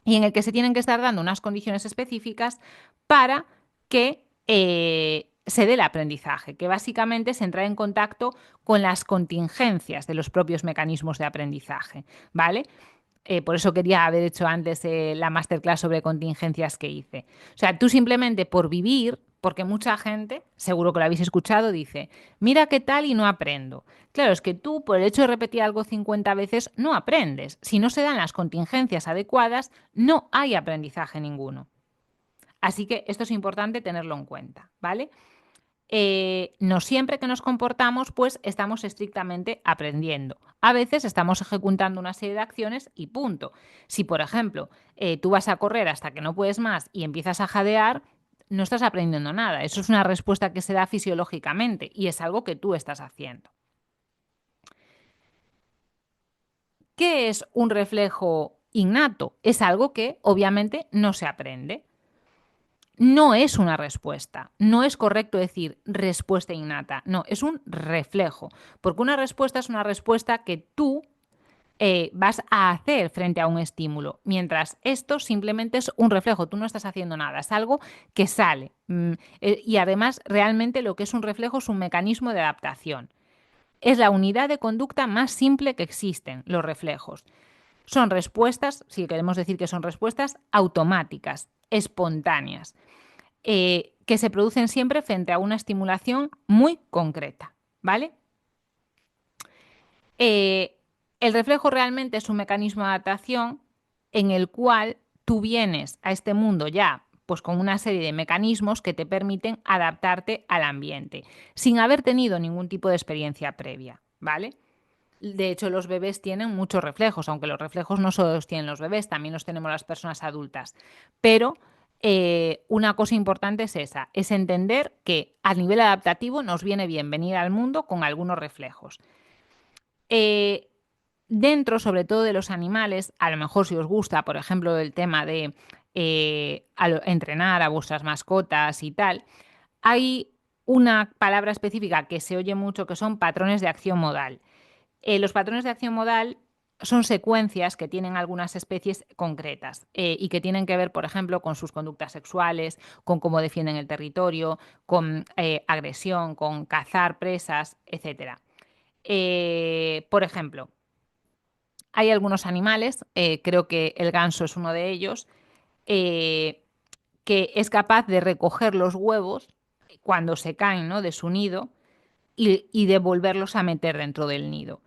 y en el que se tienen que estar dando unas condiciones específicas para que se dé el aprendizaje, que básicamente es entrar en contacto con las contingencias de los propios mecanismos de aprendizaje, ¿vale? Por eso quería haber hecho antes la masterclass sobre contingencias que hice. O sea, tú simplemente por vivir, porque mucha gente, seguro que lo habéis escuchado, dice, mira qué tal y no aprendo. Claro, es que tú por el hecho de repetir algo 50 veces no aprendes. Si no se dan las contingencias adecuadas, no hay aprendizaje ninguno. Así que esto es importante tenerlo en cuenta, ¿vale? No siempre que nos comportamos, pues estamos estrictamente aprendiendo. A veces estamos ejecutando una serie de acciones y punto. Si, por ejemplo, tú vas a correr hasta que no puedes más y empiezas a jadear, no estás aprendiendo nada. Eso es una respuesta que se da fisiológicamente y es algo que tú estás haciendo. ¿Qué es un reflejo innato? Es algo que obviamente no se aprende. No es una respuesta. No es correcto decir respuesta innata. No, es un reflejo. Porque una respuesta es una respuesta que tú vas a hacer frente a un estímulo, mientras esto simplemente es un reflejo. Tú no estás haciendo nada, es algo que sale. Y además, realmente lo que es un reflejo es un mecanismo de adaptación. Es la unidad de conducta más simple que existen, los reflejos. Son respuestas, si queremos decir que son respuestas, automáticas, espontáneas que se producen siempre frente a una estimulación muy concreta, ¿vale? Eh, el reflejo realmente es un mecanismo de adaptación en el cual tú vienes a este mundo ya pues con una serie de mecanismos que te permiten adaptarte al ambiente, sin haber tenido ningún tipo de experiencia previa, ¿vale? De hecho, los bebés tienen muchos reflejos, aunque los reflejos no solo los tienen los bebés, también los tenemos las personas adultas. Pero una cosa importante es esa, es entender que a nivel adaptativo nos viene bien venir al mundo con algunos reflejos. Eh, Dentro, sobre todo de los animales, a lo mejor si os gusta, por ejemplo, el tema de entrenar a vuestras mascotas y tal, hay una palabra específica que se oye mucho que son patrones de acción modal. Los patrones de acción modal son secuencias que tienen algunas especies concretas y que tienen que ver, por ejemplo, con sus conductas sexuales, con cómo defienden el territorio, con agresión, con cazar presas, etc. Por ejemplo, Hay algunos animales, creo que el ganso es uno de ellos, eh, que es capaz de recoger los huevos cuando se caen, ¿no?, de su nido y de volverlos a meter dentro del nido.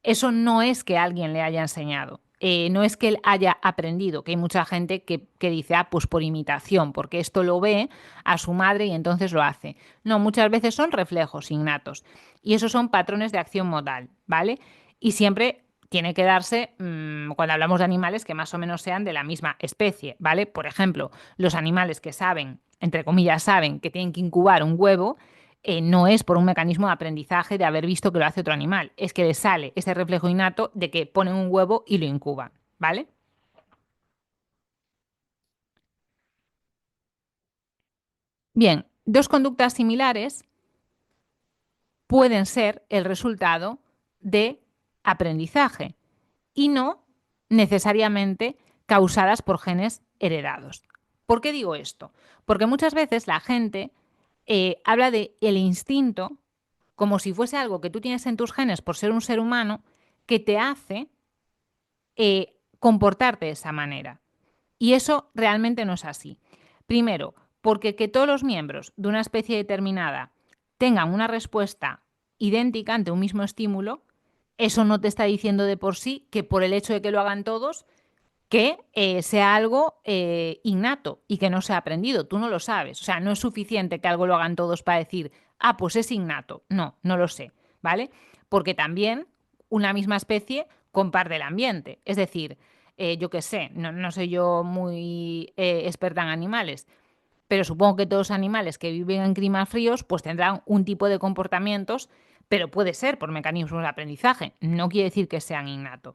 Eso no es que alguien le haya enseñado, no es que él haya aprendido, que hay mucha gente que dice, ah, pues por imitación, porque esto lo ve a su madre y entonces lo hace. No, muchas veces son reflejos innatos y esos son patrones de acción modal, ¿vale? Y siempre tiene que darse, cuando hablamos de animales, que más o menos sean de la misma especie, ¿vale? Por ejemplo, los animales que saben, entre comillas, saben que tienen que incubar un huevo, no es por un mecanismo de aprendizaje de haber visto que lo hace otro animal, es que le sale ese reflejo innato de que ponen un huevo y lo incuban, ¿vale? Bien, dos conductas similares pueden ser el resultado de aprendizaje y no necesariamente causadas por genes heredados. ¿Por qué digo esto? Porque muchas veces la gente habla de el instinto como si fuese algo que tú tienes en tus genes por ser un ser humano que te hace comportarte de esa manera. Y eso realmente no es así. Primero, porque que todos los miembros de una especie determinada tengan una respuesta idéntica ante un mismo estímulo, eso no te está diciendo de por sí que por el hecho de que lo hagan todos, que sea algo innato y que no sea aprendido. Tú no lo sabes. O sea, no es suficiente que algo lo hagan todos para decir, ah, pues es innato. No, no lo sé, ¿vale? Porque también una misma especie comparte el ambiente. Es decir, yo qué sé, no soy yo muy experta en animales, pero supongo que todos los animales que viven en climas fríos pues tendrán un tipo de comportamientos, pero puede ser por mecanismos de aprendizaje. No quiere decir que sean innatos.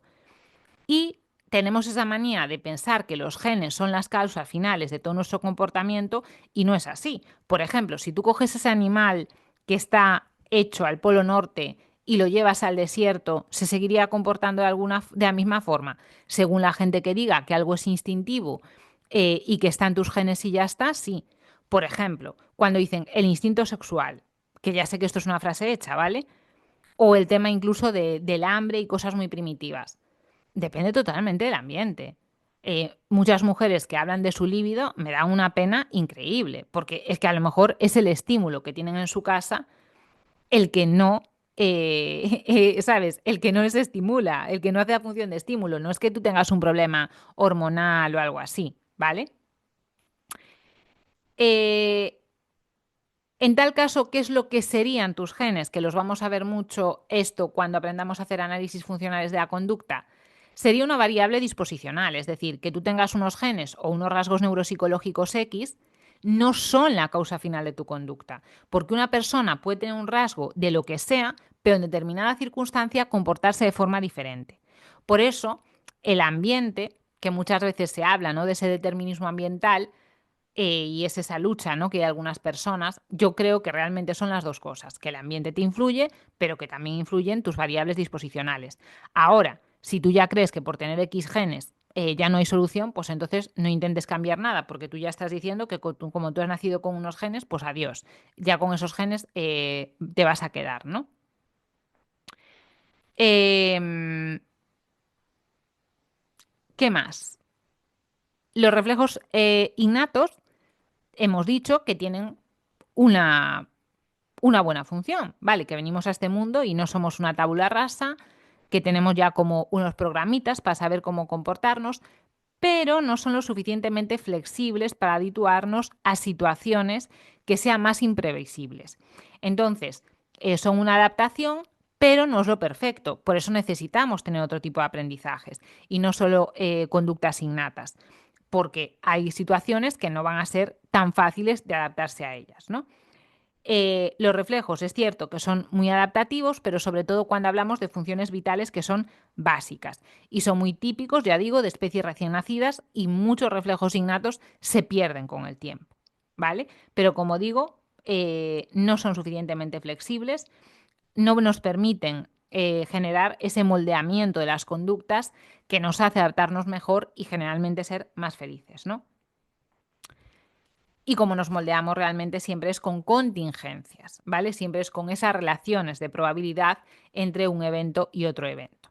Y tenemos esa manía de pensar que los genes son las causas finales de todo nuestro comportamiento y no es así. Por ejemplo, si tú coges ese animal que está hecho al Polo Norte y lo llevas al desierto, ¿se seguiría comportando de la misma forma? Según la gente que diga que algo es instintivo y que está en tus genes y ya está, sí. Por ejemplo, cuando dicen el instinto sexual, que ya sé que esto es una frase hecha, ¿vale? O el tema incluso del hambre y cosas muy primitivas. Depende totalmente del ambiente. Muchas mujeres que hablan de su líbido me dan una pena increíble, porque es que a lo mejor es el estímulo que tienen en su casa el que no, ¿sabes? El que no les estimula, el que no hace la función de estímulo. No es que tú tengas un problema hormonal o algo así, ¿vale? Eh, en tal caso, ¿qué es lo que serían tus genes? Que los vamos a ver mucho esto cuando aprendamos a hacer análisis funcionales de la conducta. Sería una variable disposicional, es decir, que tú tengas unos genes o unos rasgos neuropsicológicos X no son la causa final de tu conducta, porque una persona puede tener un rasgo de lo que sea, pero en determinada circunstancia comportarse de forma diferente. Por eso, el ambiente, que muchas veces se habla, ¿no?, de ese determinismo ambiental, y es esa lucha, ¿no?, que hay algunas personas, yo creo que realmente son las dos cosas, que el ambiente te influye, pero que también influyen tus variables disposicionales. Ahora, si tú ya crees que por tener X genes ya no hay solución, pues entonces no intentes cambiar nada, porque tú ya estás diciendo que como tú has nacido con unos genes, pues adiós, ya con esos genes te vas a quedar, ¿no? Em, ¿Qué más? Los reflejos innatos hemos dicho que tienen una buena función, ¿vale? Que venimos a este mundo y no somos una tabula rasa, que tenemos ya como unos programitas para saber cómo comportarnos, pero no son lo suficientemente flexibles para habituarnos a situaciones que sean más imprevisibles. Entonces, son una adaptación, pero no es lo perfecto. Por eso necesitamos tener otro tipo de aprendizajes y no solo conductas innatas, porque hay situaciones que no van a ser tan fáciles de adaptarse a ellas, ¿no? Los reflejos es cierto que son muy adaptativos, pero sobre todo cuando hablamos de funciones vitales que son básicas y son muy típicos, ya digo, de especies recién nacidas y muchos reflejos innatos se pierden con el tiempo, ¿vale? Pero como digo, no son suficientemente flexibles, no nos permiten generar ese moldeamiento de las conductas que nos hace adaptarnos mejor y generalmente ser más felices, ¿no? Y como nos moldeamos realmente siempre es con contingencias, ¿vale? Siempre es con esas relaciones de probabilidad entre un evento y otro evento.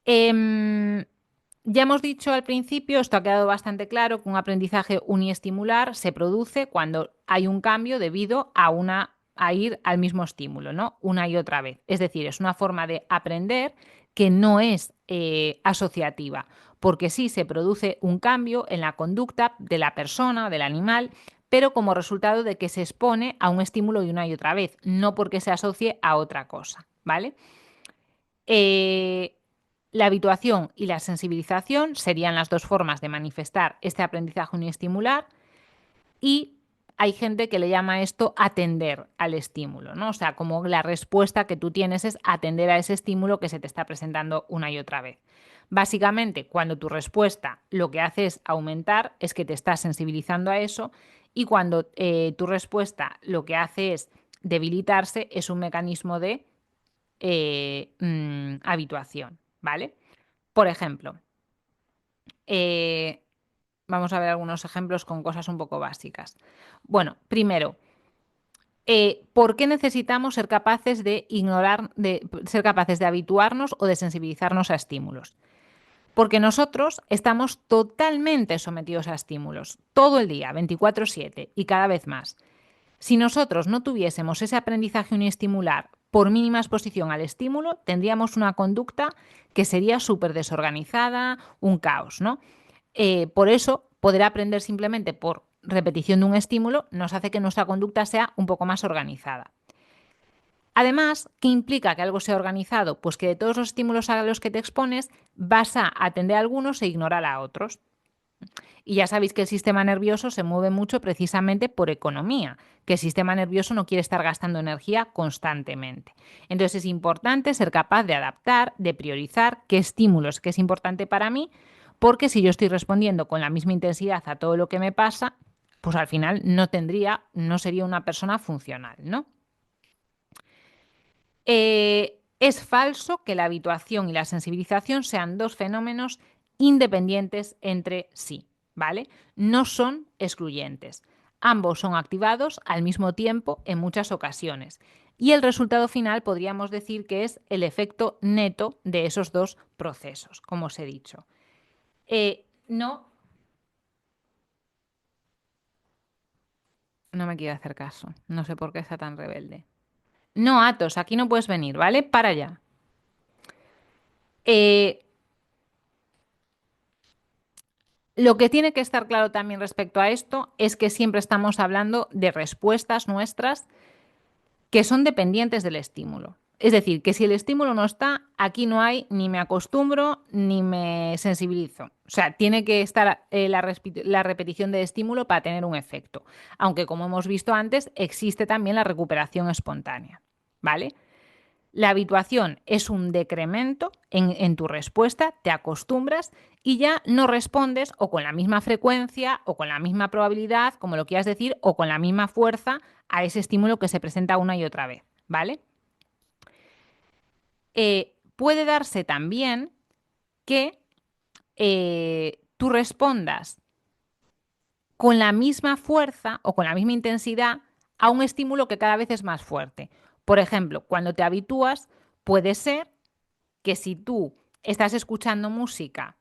Em, ya hemos dicho al principio, esto ha quedado bastante claro, que un aprendizaje uniestimular se produce cuando hay un cambio debido a ir al mismo estímulo, ¿no? Una y otra vez. Es decir, es una forma de aprender que no es asociativa, porque sí se produce un cambio en la conducta de la persona o del animal, pero como resultado de que se expone a un estímulo y una y otra vez, no porque se asocie a otra cosa, ¿vale? Eh, la habituación y la sensibilización serían las dos formas de manifestar este aprendizaje uniestimular y hay gente que le llama esto atender al estímulo, ¿no? O sea, como la respuesta que tú tienes es atender a ese estímulo que se te está presentando una y otra vez. Básicamente, cuando tu respuesta lo que hace es aumentar, es que te estás sensibilizando a eso y cuando tu respuesta lo que hace es debilitarse, es un mecanismo de habituación, ¿vale? Por ejemplo, eh, vamos a ver algunos ejemplos con cosas un poco básicas. Bueno, primero, ¿por qué necesitamos ser capaces de ignorar, de ser capaces de habituarnos o de sensibilizarnos a estímulos? Porque nosotros estamos totalmente sometidos a estímulos, todo el día, 24/7 y cada vez más. Si nosotros no tuviésemos ese aprendizaje uniestimular por mínima exposición al estímulo, tendríamos una conducta que sería súper desorganizada, un caos, ¿no? Por eso, poder aprender simplemente por repetición de un estímulo nos hace que nuestra conducta sea un poco más organizada. Además, ¿qué implica que algo sea organizado? Pues que de todos los estímulos a los que te expones, vas a atender a algunos e ignorar a otros. Y ya sabéis que el sistema nervioso se mueve mucho precisamente por economía, que el sistema nervioso no quiere estar gastando energía constantemente. Entonces es importante ser capaz de adaptar, de priorizar qué estímulos, qué es importante para mí, porque si yo estoy respondiendo con la misma intensidad a todo lo que me pasa, pues al final no sería una persona funcional, ¿no? Es falso que la habituación y la sensibilización sean dos fenómenos independientes entre sí, ¿vale? No son excluyentes. Ambos son activados al mismo tiempo en muchas ocasiones. Y el resultado final podríamos decir que es el efecto neto de esos dos procesos, como os he dicho. No, no me quiere hacer caso. No sé por qué está tan rebelde. No, Atos, aquí no puedes venir, ¿vale? Para allá. Eh, Lo que tiene que estar claro también respecto a esto es que siempre estamos hablando de respuestas nuestras que son dependientes del estímulo. Es decir, que si el estímulo no está, aquí no hay ni me acostumbro ni me sensibilizo. O sea, tiene que estar la repetición de estímulo para tener un efecto. Aunque, como hemos visto antes, existe también la recuperación espontánea. ¿Vale? La habituación es un decremento en tu respuesta, te acostumbras y ya no respondes o con la misma frecuencia o con la misma probabilidad, como lo quieras decir, o con la misma fuerza a ese estímulo que se presenta una y otra vez, ¿vale? Puede darse también que tú respondas con la misma fuerza o con la misma intensidad a un estímulo que cada vez es más fuerte. Por ejemplo, cuando te habitúas, puede ser que si tú estás escuchando música,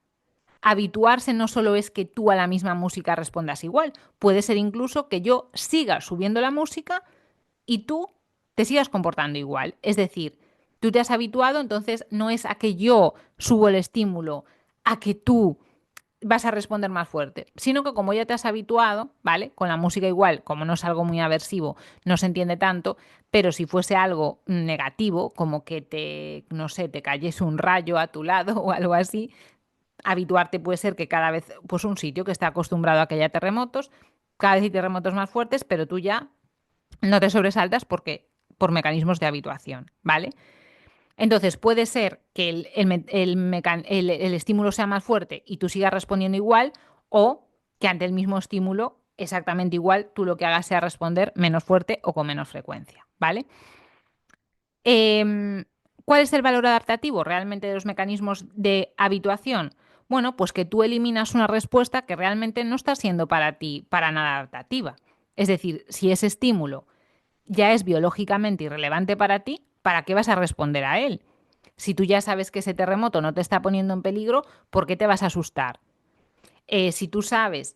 habituarse no solo es que tú a la misma música respondas igual, puede ser incluso que yo siga subiendo la música y tú te sigas comportando igual. Es decir, tú te has habituado, entonces no es a que yo subo el estímulo, a que tú vas a responder más fuerte, sino que como ya te has habituado, ¿vale? Con la música igual, como no es algo muy aversivo, no se entiende tanto, pero si fuese algo negativo, como que te, no sé, te cayese un rayo a tu lado o algo así, habituarte puede ser que cada vez, pues un sitio que está acostumbrado a que haya terremotos, cada vez hay terremotos más fuertes, pero tú ya no te sobresaltas porque por mecanismos de habituación, ¿vale? Entonces puede ser que el estímulo sea más fuerte y tú sigas respondiendo igual o que ante el mismo estímulo exactamente igual tú lo que hagas sea responder menos fuerte o con menos frecuencia, ¿vale? Em, ¿Cuál es el valor adaptativo realmente de los mecanismos de habituación? Bueno, pues que tú eliminas una respuesta que realmente no está siendo para ti para nada adaptativa. Es decir, si ese estímulo ya es biológicamente irrelevante para ti, ¿para qué vas a responder a él? Si tú ya sabes que ese terremoto no te está poniendo en peligro, ¿por qué te vas a asustar? Si tú sabes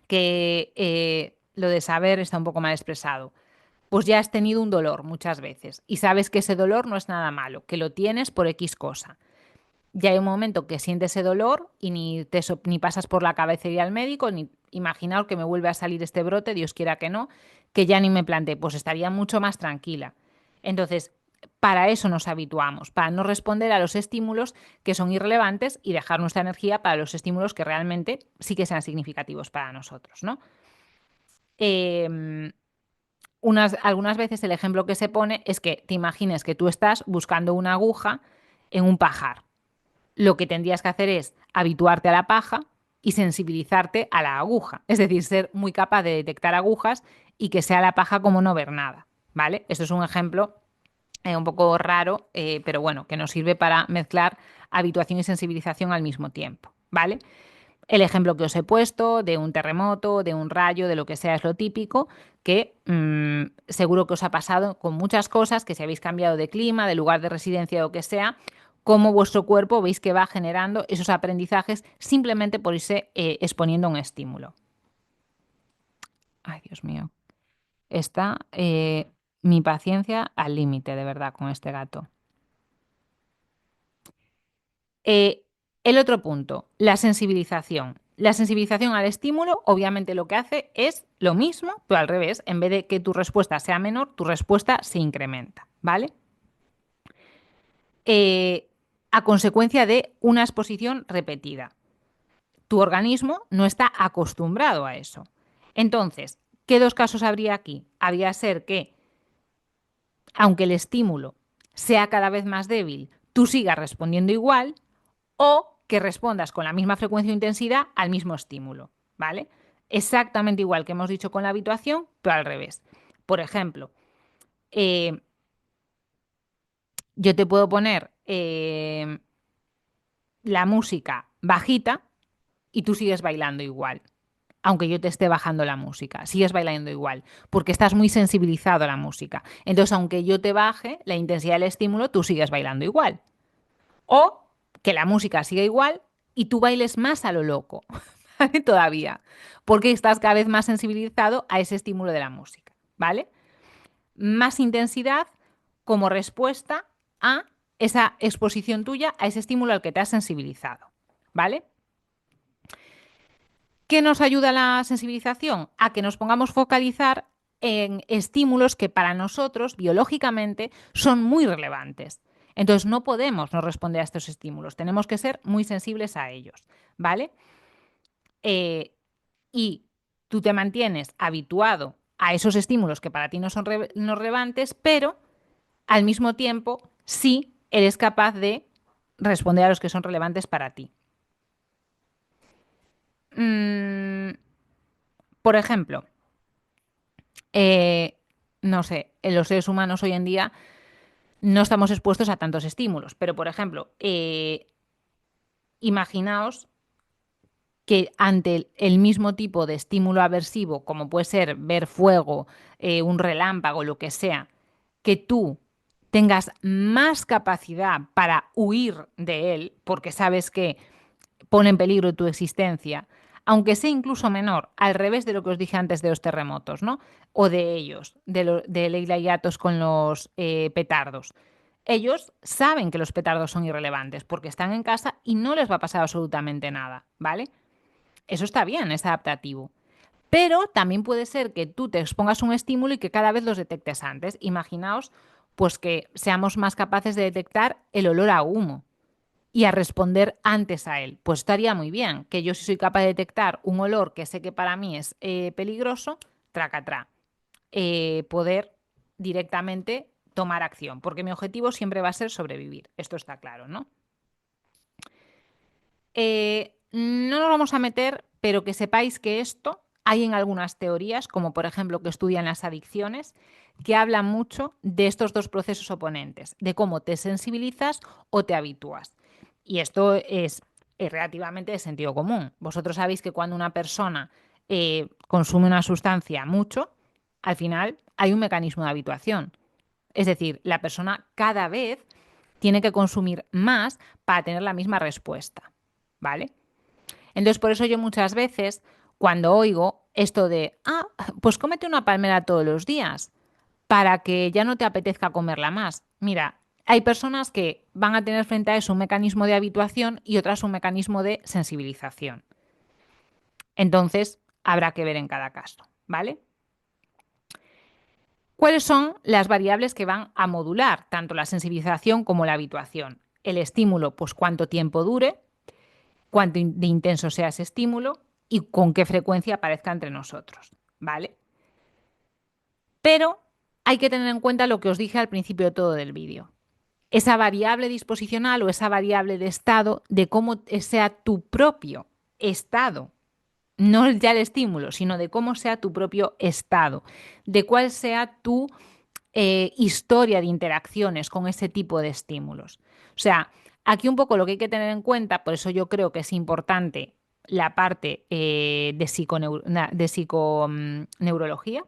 que lo de saber está un poco mal expresado, pues ya has tenido un dolor muchas veces y sabes que ese dolor no es nada malo, que lo tienes por X cosa. Ya hay un momento que sientes ese dolor y ni pasas por la cabeza ir al médico, ni imaginaos que me vuelve a salir este brote, Dios quiera que no, que ya ni me planteé, pues estaría mucho más tranquila. Entonces, para eso nos habituamos, para no responder a los estímulos que son irrelevantes y dejar nuestra energía para los estímulos que realmente sí que sean significativos para nosotros, ¿no? Eh, algunas veces el ejemplo que se pone es que te imagines que tú estás buscando una aguja en un pajar. Lo que tendrías que hacer es habituarte a la paja y sensibilizarte a la aguja. Es decir, ser muy capaz de detectar agujas y que sea la paja como no ver nada. ¿Vale? Esto es un ejemplo un poco raro, pero bueno, que nos sirve para mezclar habituación y sensibilización al mismo tiempo. ¿Vale? El ejemplo que os he puesto de un terremoto, de un rayo, de lo que sea, es lo típico, que seguro que os ha pasado con muchas cosas, que si habéis cambiado de clima, de lugar de residencia o lo que sea, cómo vuestro cuerpo veis que va generando esos aprendizajes simplemente por irse exponiendo a un estímulo. Ay, Dios mío. Está mi paciencia al límite, de verdad, con este gato. Eh, el otro punto, la sensibilización. La sensibilización al estímulo, obviamente lo que hace es lo mismo, pero al revés. En vez de que tu respuesta sea menor, tu respuesta se incrementa, ¿vale? Eh, a consecuencia de una exposición repetida. Tu organismo no está acostumbrado a eso. Entonces, ¿qué dos casos habría aquí? Habría ser que, aunque el estímulo sea cada vez más débil, tú sigas respondiendo igual, o que respondas con la misma frecuencia o intensidad al mismo estímulo, ¿vale? Exactamente igual que hemos dicho con la habituación, pero al revés. Por ejemplo, eh, yo te puedo poner la música bajita y tú sigues bailando igual. Aunque yo te esté bajando la música, sigues bailando igual, porque estás muy sensibilizado a la música. Entonces, aunque yo te baje la intensidad del estímulo, tú sigues bailando igual. O que la música siga igual y tú bailes más a lo loco, ¿vale? Todavía, porque estás cada vez más sensibilizado a ese estímulo de la música, ¿vale? Más intensidad como respuesta a esa exposición tuya, a ese estímulo al que te has sensibilizado, ¿vale? ¿Qué nos ayuda la sensibilización? A que nos pongamos a focalizar en estímulos que para nosotros, biológicamente, son muy relevantes. Entonces, no podemos no responder a estos estímulos, tenemos que ser muy sensibles a ellos, ¿vale? Eh, y tú te mantienes habituado a esos estímulos que para ti no son no relevantes, pero al mismo tiempo sí eres capaz de responder a los que son relevantes para ti. Mm, por ejemplo, eh, no sé, los seres humanos hoy en día no estamos expuestos a tantos estímulos, pero por ejemplo, imaginaos que ante el mismo tipo de estímulo aversivo, como puede ser ver fuego, un relámpago, lo que sea, que tú tengas más capacidad para huir de él, porque sabes que pone en peligro tu existencia, aunque sea incluso menor, al revés de lo que os dije antes de los terremotos, ¿no? O de ellos, de Leila y Atos con los petardos. Ellos saben que los petardos son irrelevantes porque están en casa y no les va a pasar absolutamente nada, ¿vale? Eso está bien, es adaptativo. Pero también puede ser que tú te expongas un estímulo y que cada vez los detectes antes. Imaginaos, pues que seamos más capaces de detectar el olor a humo y a responder antes a él. Pues estaría muy bien, que yo si soy capaz de detectar un olor que sé que para mí es peligroso, tracatrá, poder directamente tomar acción, porque mi objetivo siempre va a ser sobrevivir. Esto está claro, ¿no? No nos vamos a meter, pero que sepáis que esto hay en algunas teorías, como por ejemplo que estudian las adicciones, que hablan mucho de estos dos procesos oponentes, de cómo te sensibilizas o te habitúas. Y esto es relativamente de sentido común. Vosotros sabéis que cuando una persona consume una sustancia mucho, al final hay un mecanismo de habituación. Es decir, la persona cada vez tiene que consumir más para tener la misma respuesta, ¿vale? Entonces, por eso yo muchas veces, cuando oigo esto de, pues cómete una palmera todos los días para que ya no te apetezca comerla más. Mira, hay personas que van a tener frente a eso un mecanismo de habituación y otras un mecanismo de sensibilización. Entonces, habrá que ver en cada caso, ¿vale? ¿Cuáles son las variables que van a modular tanto la sensibilización como la habituación? El estímulo, pues cuánto tiempo dure, cuánto de intenso sea ese estímulo y con qué frecuencia aparezca entre nosotros, ¿vale? Pero hay que tener en cuenta lo que os dije al principio de todo del vídeo. Esa variable disposicional o esa variable de estado de cómo sea tu propio estado, no ya el estímulo, sino de cómo sea tu propio estado, de cuál sea tu historia de interacciones con ese tipo de estímulos. O sea, aquí un poco lo que hay que tener en cuenta, por eso yo creo que es importante la parte de psiconeurología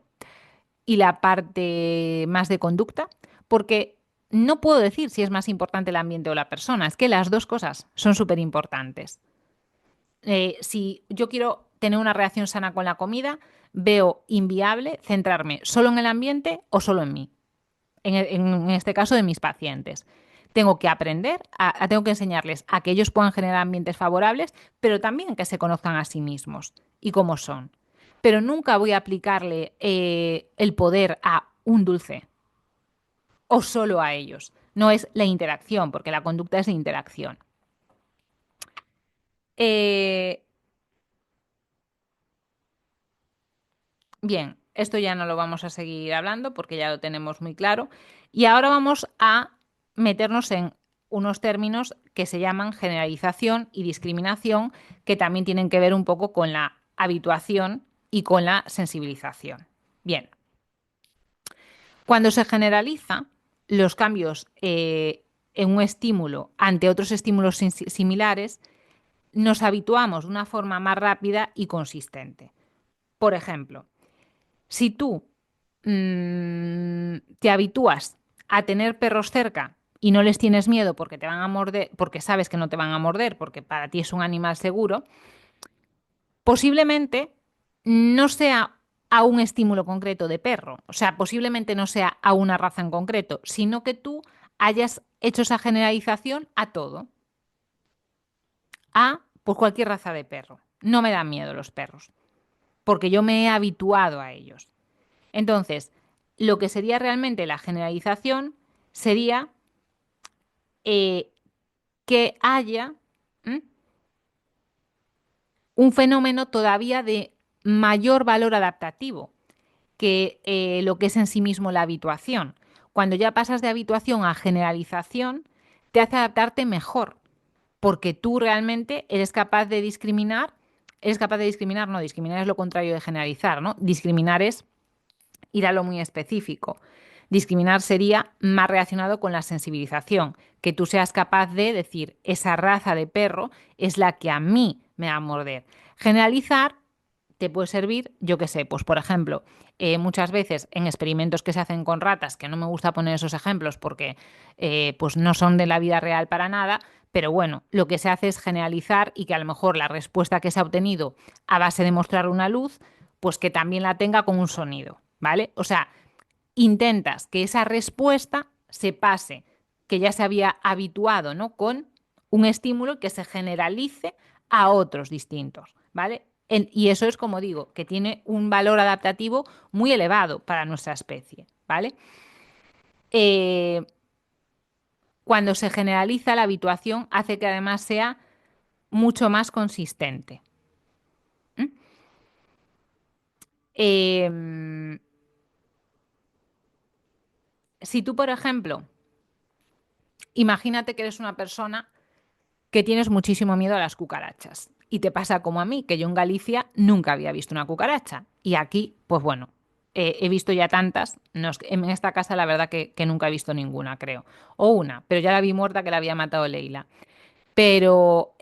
y la parte más de conducta, porque no puedo decir si es más importante el ambiente o la persona, es que las dos cosas son súper importantes. Si yo quiero tener una reacción sana con la comida, veo inviable centrarme solo en el ambiente o solo en mí, en este caso de mis pacientes. Tengo que aprender, tengo que enseñarles a que ellos puedan generar ambientes favorables, pero también que se conozcan a sí mismos y cómo son. Pero nunca voy a aplicarle el poder a un dulce o solo a ellos. No es la interacción, porque la conducta es de interacción. Eh, Bien, esto ya no lo vamos a seguir hablando porque ya lo tenemos muy claro. Y ahora vamos a meternos en unos términos que se llaman generalización y discriminación, que también tienen que ver un poco con la habituación y con la sensibilización. Bien, cuando se generaliza los cambios en un estímulo ante otros estímulos similares, nos habituamos de una forma más rápida y consistente. Por ejemplo, si tú te habitúas a tener perros cerca y no les tienes miedo porque te van a morder, porque sabes que no te van a morder, porque para ti es un animal seguro, posiblemente no sea a un estímulo concreto de perro, o sea, posiblemente no sea a una raza en concreto, sino que tú hayas hecho esa generalización a todo, a pues cualquier raza de perro. No me dan miedo los perros, porque yo me he habituado a ellos. Entonces, lo que sería realmente la generalización sería eh, que haya un fenómeno todavía de mayor valor adaptativo que lo que es en sí mismo la habituación. Cuando ya pasas de habituación a generalización, te hace adaptarte mejor, porque tú realmente no, discriminar es lo contrario de generalizar, ¿no? Discriminar es ir a lo muy específico. Discriminar sería más relacionado con la sensibilización, que tú seas capaz de decir, esa raza de perro es la que a mí me va a morder. Generalizar te puede servir, yo qué sé, pues por ejemplo, muchas veces en experimentos que se hacen con ratas, que no me gusta poner esos ejemplos porque pues no son de la vida real para nada, pero bueno, lo que se hace es generalizar y que a lo mejor la respuesta que se ha obtenido a base de mostrar una luz, pues que también la tenga con un sonido, ¿vale? O sea, intentas que esa respuesta se pase, que ya se había habituado, ¿no? Con un estímulo que se generalice a otros distintos, ¿vale? Y eso es, como digo, que tiene un valor adaptativo muy elevado para nuestra especie, ¿vale? Eh, Cuando se generaliza la habituación hace que además sea mucho más consistente. ¿Mm? Eh, si tú, por ejemplo, imagínate que eres una persona que tienes muchísimo miedo a las cucarachas. Y te pasa como a mí, que yo en Galicia nunca había visto una cucaracha. Y aquí, pues bueno, he visto ya tantas. En esta casa la verdad que nunca he visto ninguna, creo. O una, pero ya la vi muerta que la había matado Leila. Pero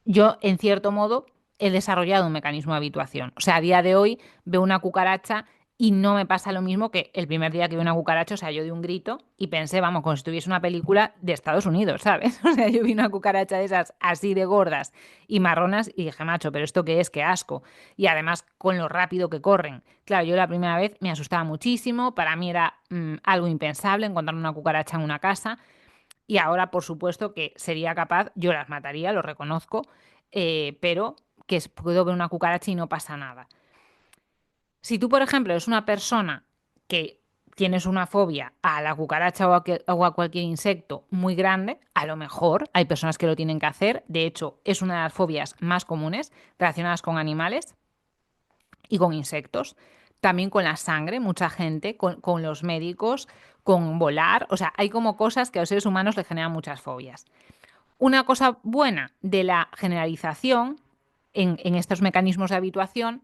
yo, en cierto modo, he desarrollado un mecanismo de habituación. O sea, a día de hoy veo una cucaracha Y no me pasa lo mismo que el primer día que vi una cucaracha, o sea, yo di un grito y pensé, vamos, como si estuviese una película de Estados Unidos, ¿sabes? O sea, yo vi una cucaracha de esas así de gordas y marronas y dije, macho, pero ¿esto qué es? ¡Qué asco! Y además con lo rápido que corren. Claro, yo la primera vez me asustaba muchísimo, para mí era algo impensable encontrar una cucaracha en una casa y ahora, por supuesto, que sería capaz, yo las mataría, lo reconozco, pero puedo ver una cucaracha y no pasa nada. Si tú, por ejemplo, eres una persona que tienes una fobia a la cucaracha o a cualquier insecto muy grande, a lo mejor hay personas que lo tienen que hacer. De hecho, es una de las fobias más comunes relacionadas con animales y con insectos. También con la sangre, mucha gente, con los médicos, con volar. O sea, hay como cosas que a los seres humanos les generan muchas fobias. Una cosa buena de la generalización en estos mecanismos de habituación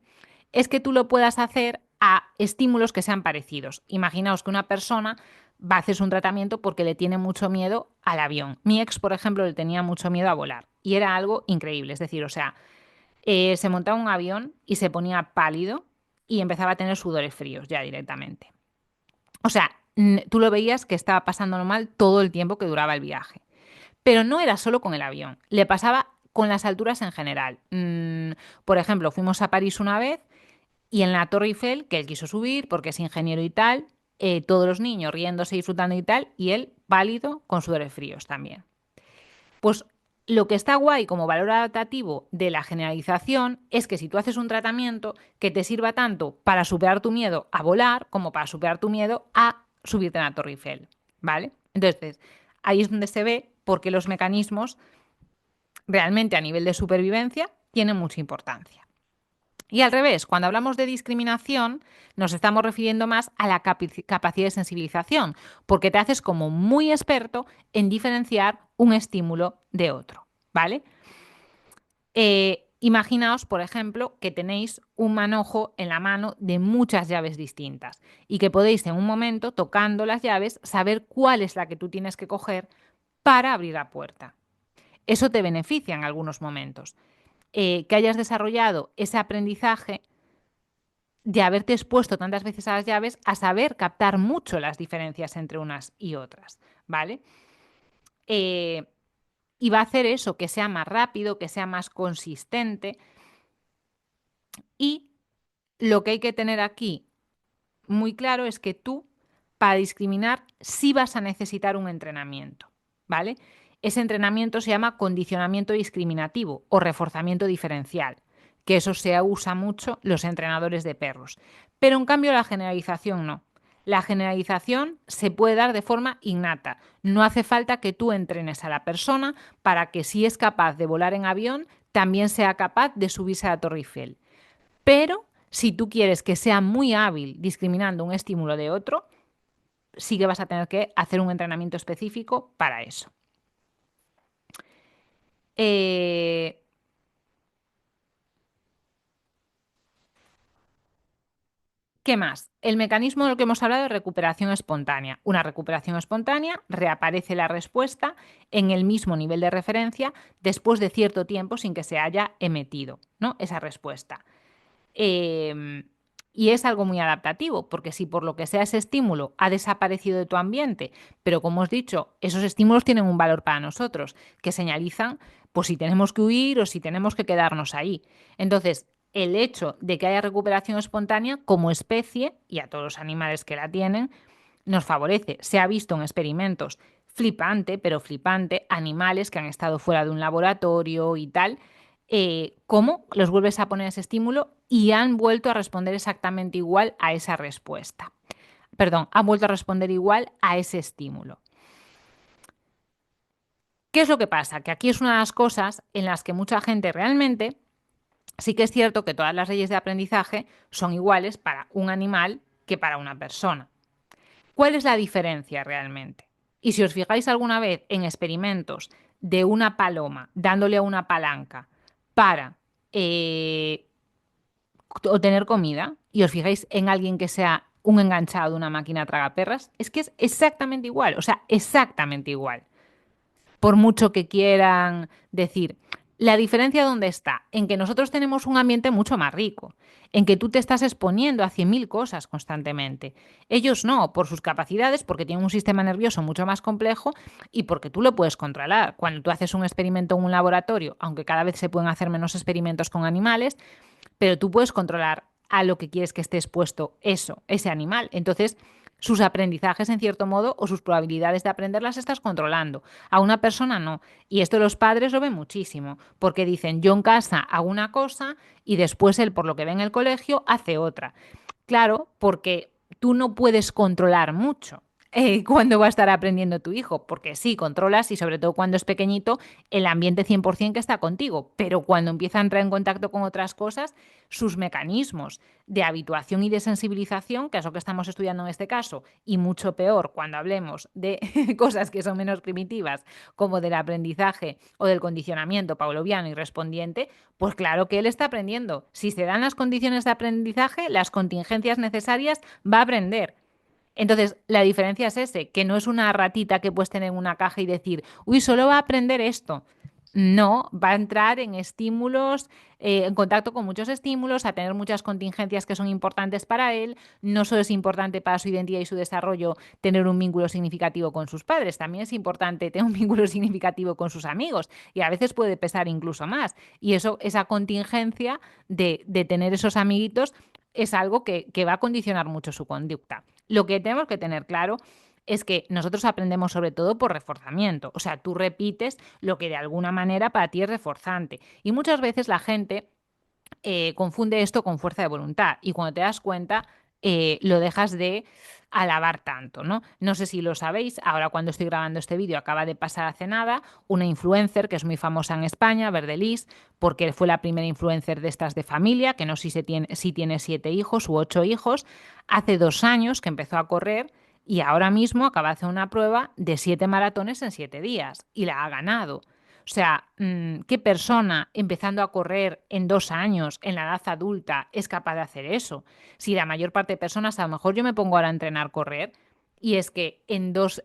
es que tú lo puedas hacer a estímulos que sean parecidos. Imaginaos que una persona va a hacerse un tratamiento porque le tiene mucho miedo al avión. Mi ex, por ejemplo, le tenía mucho miedo a volar y era algo increíble. Es decir, o sea, se montaba un avión y se ponía pálido y empezaba a tener sudores fríos ya directamente. O sea, tú lo veías que estaba pasándolo mal todo el tiempo que duraba el viaje. Pero no era solo con el avión, le pasaba con las alturas en general. Por ejemplo, fuimos a París una vez y en la Torre Eiffel, que él quiso subir porque es ingeniero y tal, todos los niños riéndose y disfrutando y tal, y él pálido con sudores fríos también. Pues lo que está guay como valor adaptativo de la generalización es que si tú haces un tratamiento que te sirva tanto para superar tu miedo a volar como para superar tu miedo a subirte en la Torre Eiffel, ¿vale? Entonces, ahí es donde se ve por qué los mecanismos realmente a nivel de supervivencia tienen mucha importancia. Y al revés, cuando hablamos de discriminación, nos estamos refiriendo más a la capacidad de sensibilización, porque te haces como muy experto en diferenciar un estímulo de otro, ¿vale? Imaginaos, por ejemplo, que tenéis un manojo en la mano de muchas llaves distintas y que podéis en un momento, tocando las llaves, saber cuál es la que tú tienes que coger para abrir la puerta. Eso te beneficia en algunos momentos. Que hayas desarrollado ese aprendizaje de haberte expuesto tantas veces a las llaves a saber captar mucho las diferencias entre unas y otras, ¿vale? Eh, y va a hacer eso, que sea más rápido, que sea más consistente. Y lo que hay que tener aquí muy claro es que tú, para discriminar, sí vas a necesitar un entrenamiento, ¿vale? Ese entrenamiento se llama condicionamiento discriminativo o reforzamiento diferencial, que eso se usa mucho los entrenadores de perros. Pero en cambio la generalización no. La generalización se puede dar de forma innata. No hace falta que tú entrenes a la persona para que si es capaz de volar en avión, también sea capaz de subirse a la Torre Eiffel. Pero si tú quieres que sea muy hábil discriminando un estímulo de otro, sí que vas a tener que hacer un entrenamiento específico para eso. Eh, ¿Qué más? El mecanismo del que hemos hablado es recuperación espontánea. Una recuperación espontánea, reaparece la respuesta en el mismo nivel de referencia después de cierto tiempo sin que se haya emitido, ¿no? Esa respuesta. Eh, y es algo muy adaptativo, porque si por lo que sea ese estímulo ha desaparecido de tu ambiente, pero como os he dicho, esos estímulos tienen un valor para nosotros, que señalizan pues si tenemos que huir o si tenemos que quedarnos ahí. Entonces, el hecho de que haya recuperación espontánea como especie, y a todos los animales que la tienen, nos favorece. Se ha visto en experimentos flipante, pero flipante, animales que han estado fuera de un laboratorio y tal, cómo los vuelves a poner ese estímulo y han vuelto a responder exactamente igual a esa respuesta. Perdón, han vuelto a responder igual a ese estímulo. ¿Qué es lo que pasa? Que aquí es una de las cosas en las que mucha gente realmente sí que es cierto que todas las leyes de aprendizaje son iguales para un animal que para una persona. ¿Cuál es la diferencia realmente? Y si os fijáis alguna vez en experimentos de una paloma dándole a una palanca para obtener comida, y os fijáis en alguien que sea un enganchado de una máquina tragaperras, es que es exactamente igual, o sea, exactamente igual. Por mucho que quieran decir. La diferencia dónde está, en que nosotros tenemos un ambiente mucho más rico, en que tú te estás exponiendo a 100.000 cosas constantemente. Ellos no, por sus capacidades, porque tienen un sistema nervioso mucho más complejo y porque tú lo puedes controlar. Cuando tú haces un experimento en un laboratorio, aunque cada vez se pueden hacer menos experimentos con animales, pero tú puedes controlar a lo que quieres que esté expuesto eso, ese animal. Entonces, sus aprendizajes, en cierto modo, o sus probabilidades de aprender las estás controlando. A una persona no. Y esto los padres lo ven muchísimo, porque dicen, yo en casa hago una cosa y después él, por lo que ve en el colegio, hace otra. Claro, porque tú no puedes controlar mucho cuándo va a estar aprendiendo tu hijo, porque sí, controlas y sobre todo cuando es pequeñito, el ambiente 100% que está contigo, pero cuando empieza a entrar en contacto con otras cosas, sus mecanismos de habituación y de sensibilización, que es lo que estamos estudiando en este caso, y mucho peor cuando hablemos de cosas que son menos primitivas, como del aprendizaje o del condicionamiento pavloviano y respondiente, pues claro que él está aprendiendo. Si se dan las condiciones de aprendizaje, las contingencias necesarias, va a aprender. Entonces, la diferencia es ese, que no es una ratita que puedes tener en una caja y decir, uy, solo va a aprender esto. No, va a entrar en estímulos, en contacto con muchos estímulos, a tener muchas contingencias que son importantes para él. No solo es importante para su identidad y su desarrollo tener un vínculo significativo con sus padres, también es importante tener un vínculo significativo con sus amigos y a veces puede pesar incluso más. Y eso, esa contingencia de tener esos amiguitos es algo que va a condicionar mucho su conducta. Lo que tenemos que tener claro es que nosotros aprendemos sobre todo por reforzamiento. O sea, tú repites lo que de alguna manera para ti es reforzante. Y muchas veces la gente confunde esto con fuerza de voluntad y cuando te das cuenta lo dejas de alabar tanto, ¿no? No sé si lo sabéis, ahora cuando estoy grabando este vídeo acaba de pasar hace nada una influencer que es muy famosa en España, Verdelis, porque fue la primera influencer de estas de familia, que no sé si tiene 7 hijos u 8 hijos, hace 2 años que empezó a correr y ahora mismo acaba de hacer una prueba de 7 maratones en 7 días y la ha ganado. O sea, ¿qué persona empezando a correr en 2 años, en la edad adulta, es capaz de hacer eso? Si la mayor parte de personas, a lo mejor yo me pongo ahora a entrenar correr y es que en 2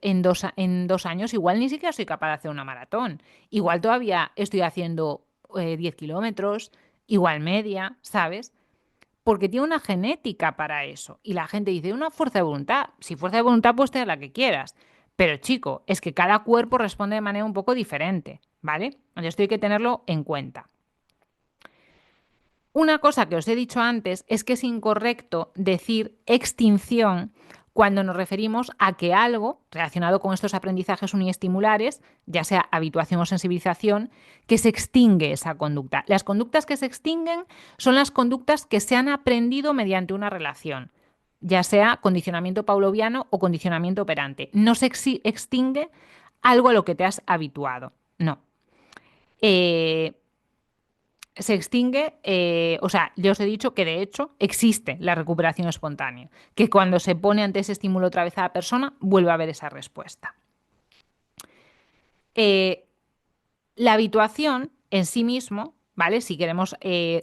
años igual ni siquiera soy capaz de hacer una maratón. Igual todavía estoy haciendo 10 kilómetros, igual media, ¿sabes? Porque tiene una genética para eso. Y la gente dice, una fuerza de voluntad. Si fuerza de voluntad puedes tener la que quieras. Pero chico, es que cada cuerpo responde de manera un poco diferente, ¿vale? Entonces esto hay que tenerlo en cuenta. Una cosa que os he dicho antes es que es incorrecto decir extinción cuando nos referimos a que algo relacionado con estos aprendizajes uniestimulares, ya sea habituación o sensibilización, que se extingue esa conducta. Las conductas que se extinguen son las conductas que se han aprendido mediante una relación, ya sea condicionamiento pavloviano o condicionamiento operante. No se extingue algo a lo que te has habituado. No. Eh, Se extingue, o sea, yo os he dicho que de hecho existe la recuperación espontánea, que cuando se pone ante ese estímulo otra vez a la persona, vuelve a haber esa respuesta. Eh, la habituación en sí mismo, ¿vale? Si queremos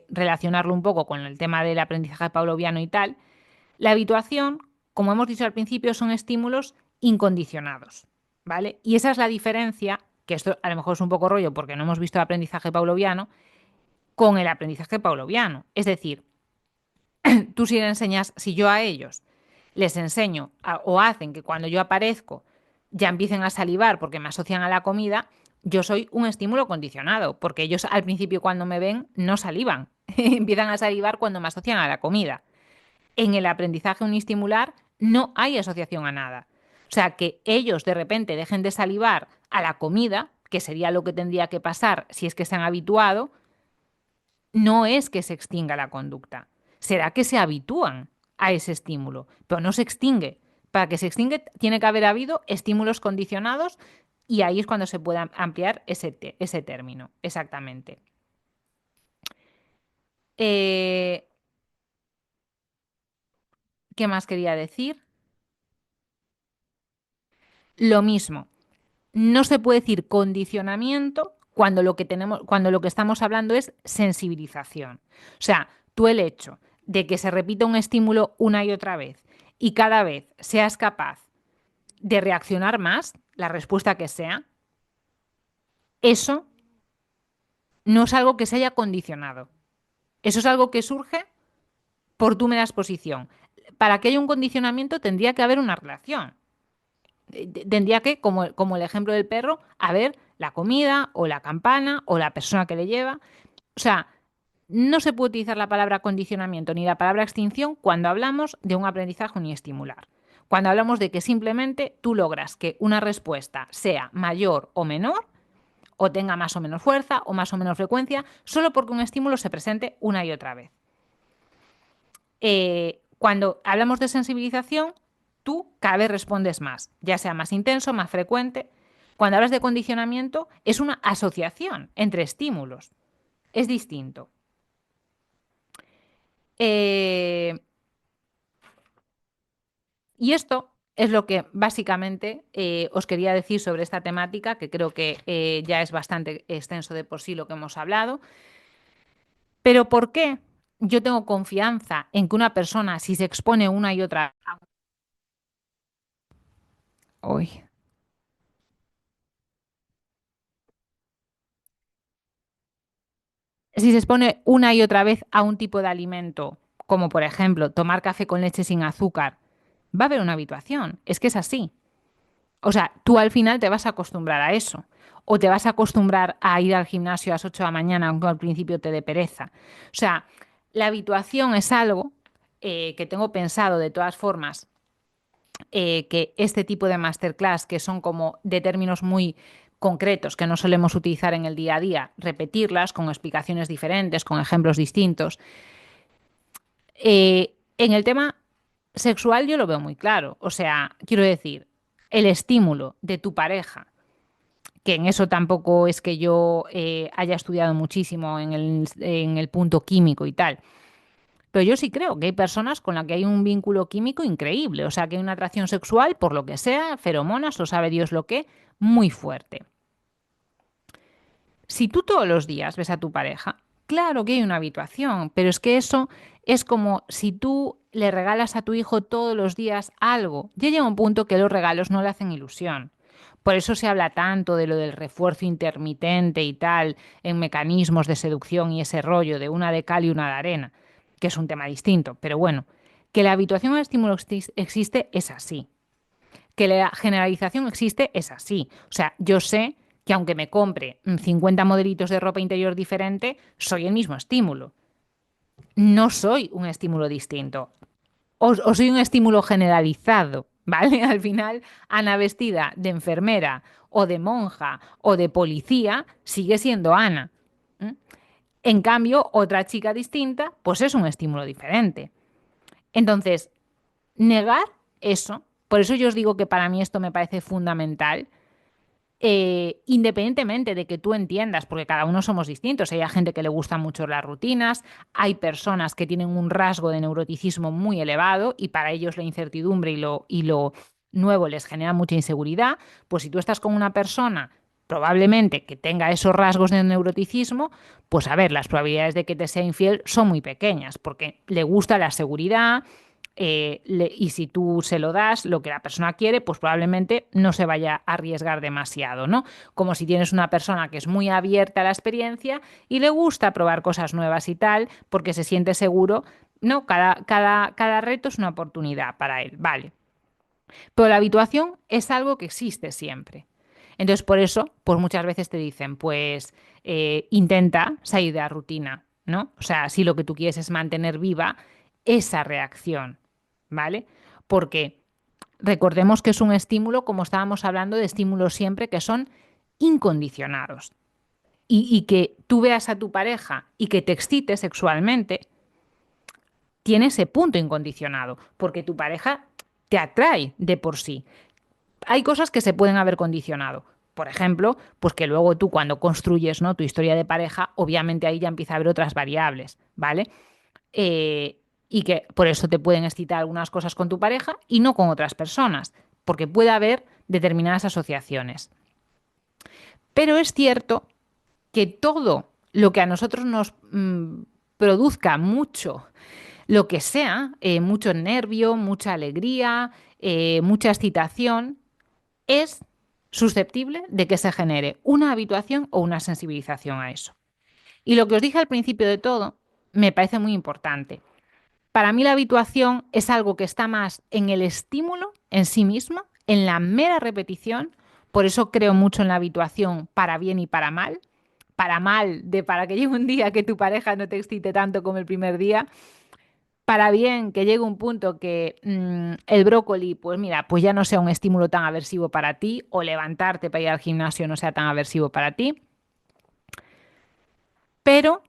relacionarlo un poco con el tema del aprendizaje pavloviano y tal, la habituación, como hemos dicho al principio, son estímulos incondicionados, ¿vale? Y esa es la diferencia, que esto a lo mejor es un poco rollo porque no hemos visto el aprendizaje pavloviano, con el aprendizaje pavloviano. Es decir, tú si le enseñas, si yo a ellos les enseño o hacen que cuando yo aparezco ya empiecen a salivar porque me asocian a la comida, yo soy un estímulo condicionado, porque ellos al principio cuando me ven no salivan, empiezan a salivar cuando me asocian a la comida. En el aprendizaje unistimular no hay asociación a nada. O sea, que ellos de repente dejen de salivar a la comida, que sería lo que tendría que pasar si es que se han habituado, no es que se extinga la conducta, será que se habitúan a ese estímulo, pero no se extingue. Para que se extingue tiene que haber habido estímulos condicionados y ahí es cuando se puede ampliar ese término, exactamente. Eh, ¿Qué más quería decir? Lo mismo, no se puede decir condicionamiento cuando lo que estamos hablando es sensibilización. O sea, tú el hecho de que se repita un estímulo una y otra vez y cada vez seas capaz de reaccionar más, la respuesta que sea, eso no es algo que se haya condicionado. Eso es algo que surge por tu mera exposición. Para que haya un condicionamiento tendría que haber una relación. Tendría que, como el ejemplo del perro, haber la comida o la campana o la persona que le lleva. O sea, no se puede utilizar la palabra condicionamiento ni la palabra extinción cuando hablamos de un aprendizaje uniestimular. Cuando hablamos de que simplemente tú logras que una respuesta sea mayor o menor, o tenga más o menos fuerza o más o menos frecuencia, solo porque un estímulo se presente una y otra vez. Cuando hablamos de sensibilización, tú cada vez respondes más, ya sea más intenso, más frecuente. Cuando hablas de condicionamiento, es una asociación entre estímulos. Es distinto. Eh, y esto es lo que básicamente os quería decir sobre esta temática, que creo que ya es bastante extenso de por sí lo que hemos hablado. Pero ¿por qué yo tengo confianza en que una persona, si se expone una y otra, hoy, si se expone una y otra vez a un tipo de alimento, como por ejemplo tomar café con leche sin azúcar, va a haber una habituación? Es que es así. O sea, tú al final te vas a acostumbrar a eso. O te vas a acostumbrar a ir al gimnasio a las 8 de la mañana, aunque al principio te dé pereza. O sea, la habituación es algo que tengo pensado de todas formas, que este tipo de masterclass, que son como de términos muy concretos que no solemos utilizar en el día a día, repetirlas con explicaciones diferentes, con ejemplos distintos. En el tema sexual yo lo veo muy claro. O sea, quiero decir, el estímulo de tu pareja, que en eso tampoco es que yo haya estudiado muchísimo en el punto químico y tal. Pero yo sí creo que hay personas con las que hay un vínculo químico increíble, o sea, que hay una atracción sexual, por lo que sea, feromonas o sabe Dios lo que, muy fuerte. Si tú todos los días ves a tu pareja, claro que hay una habituación, pero es que eso es como si tú le regalas a tu hijo todos los días algo. Ya llega un punto que los regalos no le hacen ilusión. Por eso se habla tanto de lo del refuerzo intermitente y tal, en mecanismos de seducción y ese rollo de una de cal y una de arena, que es un tema distinto. Pero bueno, que la habituación al estímulo existe es así. Que la generalización existe es así. O sea, yo sé que aunque me compre 50 modelitos de ropa interior diferente, soy el mismo estímulo. No soy un estímulo distinto. O soy un estímulo generalizado, ¿vale? Al final, Ana vestida de enfermera o de monja o de policía sigue siendo Ana. ¿Mm? En cambio, otra chica distinta, pues es un estímulo diferente. Entonces, negar eso, por eso yo os digo que para mí esto me parece fundamental, independientemente de que tú entiendas, porque cada uno somos distintos, hay gente que le gustan mucho las rutinas, hay personas que tienen un rasgo de neuroticismo muy elevado y para ellos la incertidumbre y lo nuevo les genera mucha inseguridad, pues si tú estás con una persona probablemente que tenga esos rasgos de neuroticismo, pues a ver, las probabilidades de que te sea infiel son muy pequeñas, porque le gusta la seguridad, y si tú se lo das, lo que la persona quiere, pues probablemente no se vaya a arriesgar demasiado, ¿no? Como si tienes una persona que es muy abierta a la experiencia y le gusta probar cosas nuevas y tal, porque se siente seguro, ¿no? Cada reto es una oportunidad para él, vale. Pero la habituación es algo que existe siempre. Entonces, por eso, pues muchas veces te dicen, pues intenta salir de la rutina, ¿no? O sea, si lo que tú quieres es mantener viva esa reacción, ¿vale? Porque recordemos que es un estímulo, como estábamos hablando, de estímulos siempre que son incondicionados. Y que tú veas a tu pareja y que te excite sexualmente, tiene ese punto incondicionado, porque tu pareja te atrae de por sí. Hay cosas que se pueden haber condicionado. Por ejemplo, pues que luego tú cuando construyes, ¿no?, tu historia de pareja, obviamente ahí ya empieza a haber otras variables, ¿vale? Y que por eso te pueden excitar algunas cosas con tu pareja y no con otras personas, porque puede haber determinadas asociaciones. Pero es cierto que todo lo que a nosotros nos produzca mucho, lo que sea, mucho nervio, mucha alegría, mucha excitación, es susceptible de que se genere una habituación o una sensibilización a eso. Y lo que os dije al principio de todo me parece muy importante. Para mí la habituación es algo que está más en el estímulo en sí mismo, en la mera repetición. Por eso creo mucho en la habituación para bien y para mal. Para mal, de para que llegue un día que tu pareja no te excite tanto como el primer día. Para bien, que llegue un punto que el brócoli, pues mira, pues ya no sea un estímulo tan aversivo para ti, o levantarte para ir al gimnasio no sea tan aversivo para ti. Pero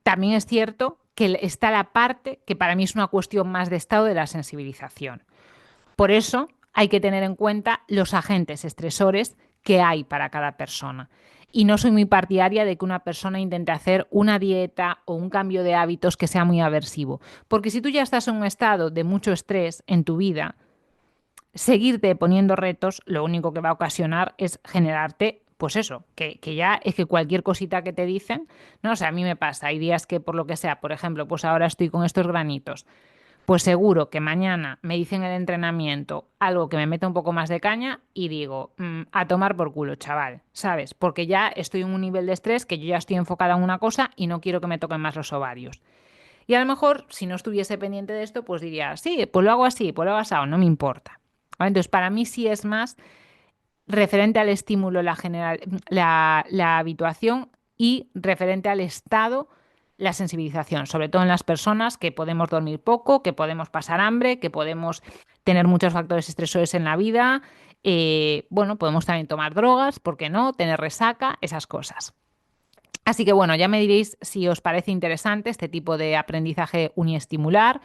también es cierto que está la parte que para mí es una cuestión más de estado de la sensibilización. Por eso hay que tener en cuenta los agentes estresores que hay para cada persona. Y no soy muy partidaria de que una persona intente hacer una dieta o un cambio de hábitos que sea muy aversivo. Porque si tú ya estás en un estado de mucho estrés en tu vida, seguirte poniendo retos, lo único que va a ocasionar es generarte, pues eso, que ya es que cualquier cosita que te dicen, no, o sea, a mí me pasa, hay días que por lo que sea, por ejemplo, pues ahora estoy con estos granitos, pues seguro que mañana me dicen en el entrenamiento algo que me meta un poco más de caña y digo, a tomar por culo, chaval, ¿sabes? Porque ya estoy en un nivel de estrés que yo ya estoy enfocada en una cosa y no quiero que me toquen más los ovarios. Y a lo mejor, si no estuviese pendiente de esto, pues diría, sí, pues lo hago así, pues lo hago así, no me importa. ¿Vale? Entonces, para mí sí es más referente al estímulo, la habituación y referente al estado, la sensibilización, sobre todo en las personas que podemos dormir poco, que podemos pasar hambre, que podemos tener muchos factores estresores en la vida. Bueno, podemos también tomar drogas, ¿por qué no? Tener resaca, esas cosas. Así que bueno, ya me diréis si os parece interesante este tipo de aprendizaje uniestimular,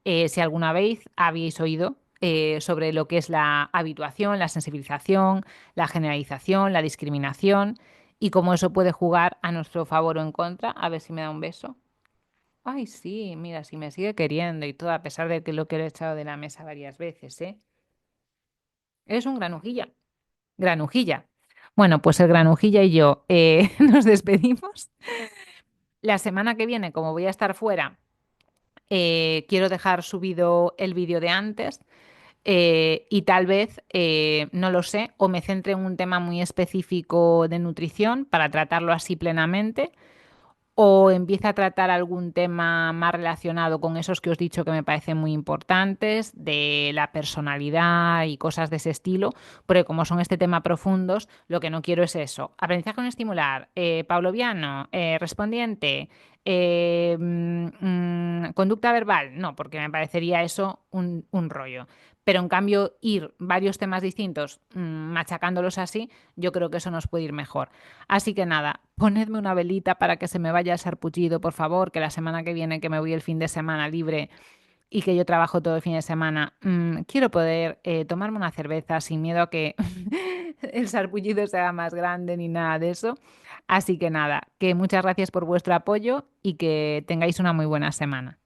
si alguna vez habéis oído sobre lo que es la habituación, la sensibilización, la generalización, la discriminación y cómo eso puede jugar a nuestro favor o en contra. A ver si me da un beso. Ay, sí, mira, si me sigue queriendo y todo, a pesar de que lo que le he echado de la mesa varias veces, ¿eh? Es un granujilla. Granujilla. Bueno, pues el granujilla y yo nos despedimos. La semana que viene, como voy a estar fuera, quiero dejar subido el vídeo de antes. Y tal vez, no lo sé, o me centre en un tema muy específico de nutrición para tratarlo así plenamente, o empiece a tratar algún tema más relacionado con esos que os he dicho que me parecen muy importantes, de la personalidad y cosas de ese estilo, porque como son este tema profundos, lo que no quiero es eso. Aprendizaje con estimular, pavloviano, respondiente, conducta verbal, no, porque me parecería eso un rollo. Pero en cambio, ir varios temas distintos, machacándolos así, yo creo que eso nos puede ir mejor. Así que nada, ponedme una velita para que se me vaya el sarpullido, por favor, que la semana que viene, que me voy el fin de semana libre y que yo trabajo todo el fin de semana, quiero poder tomarme una cerveza sin miedo a que el sarpullido sea más grande ni nada de eso. Así que nada, que muchas gracias por vuestro apoyo y que tengáis una muy buena semana.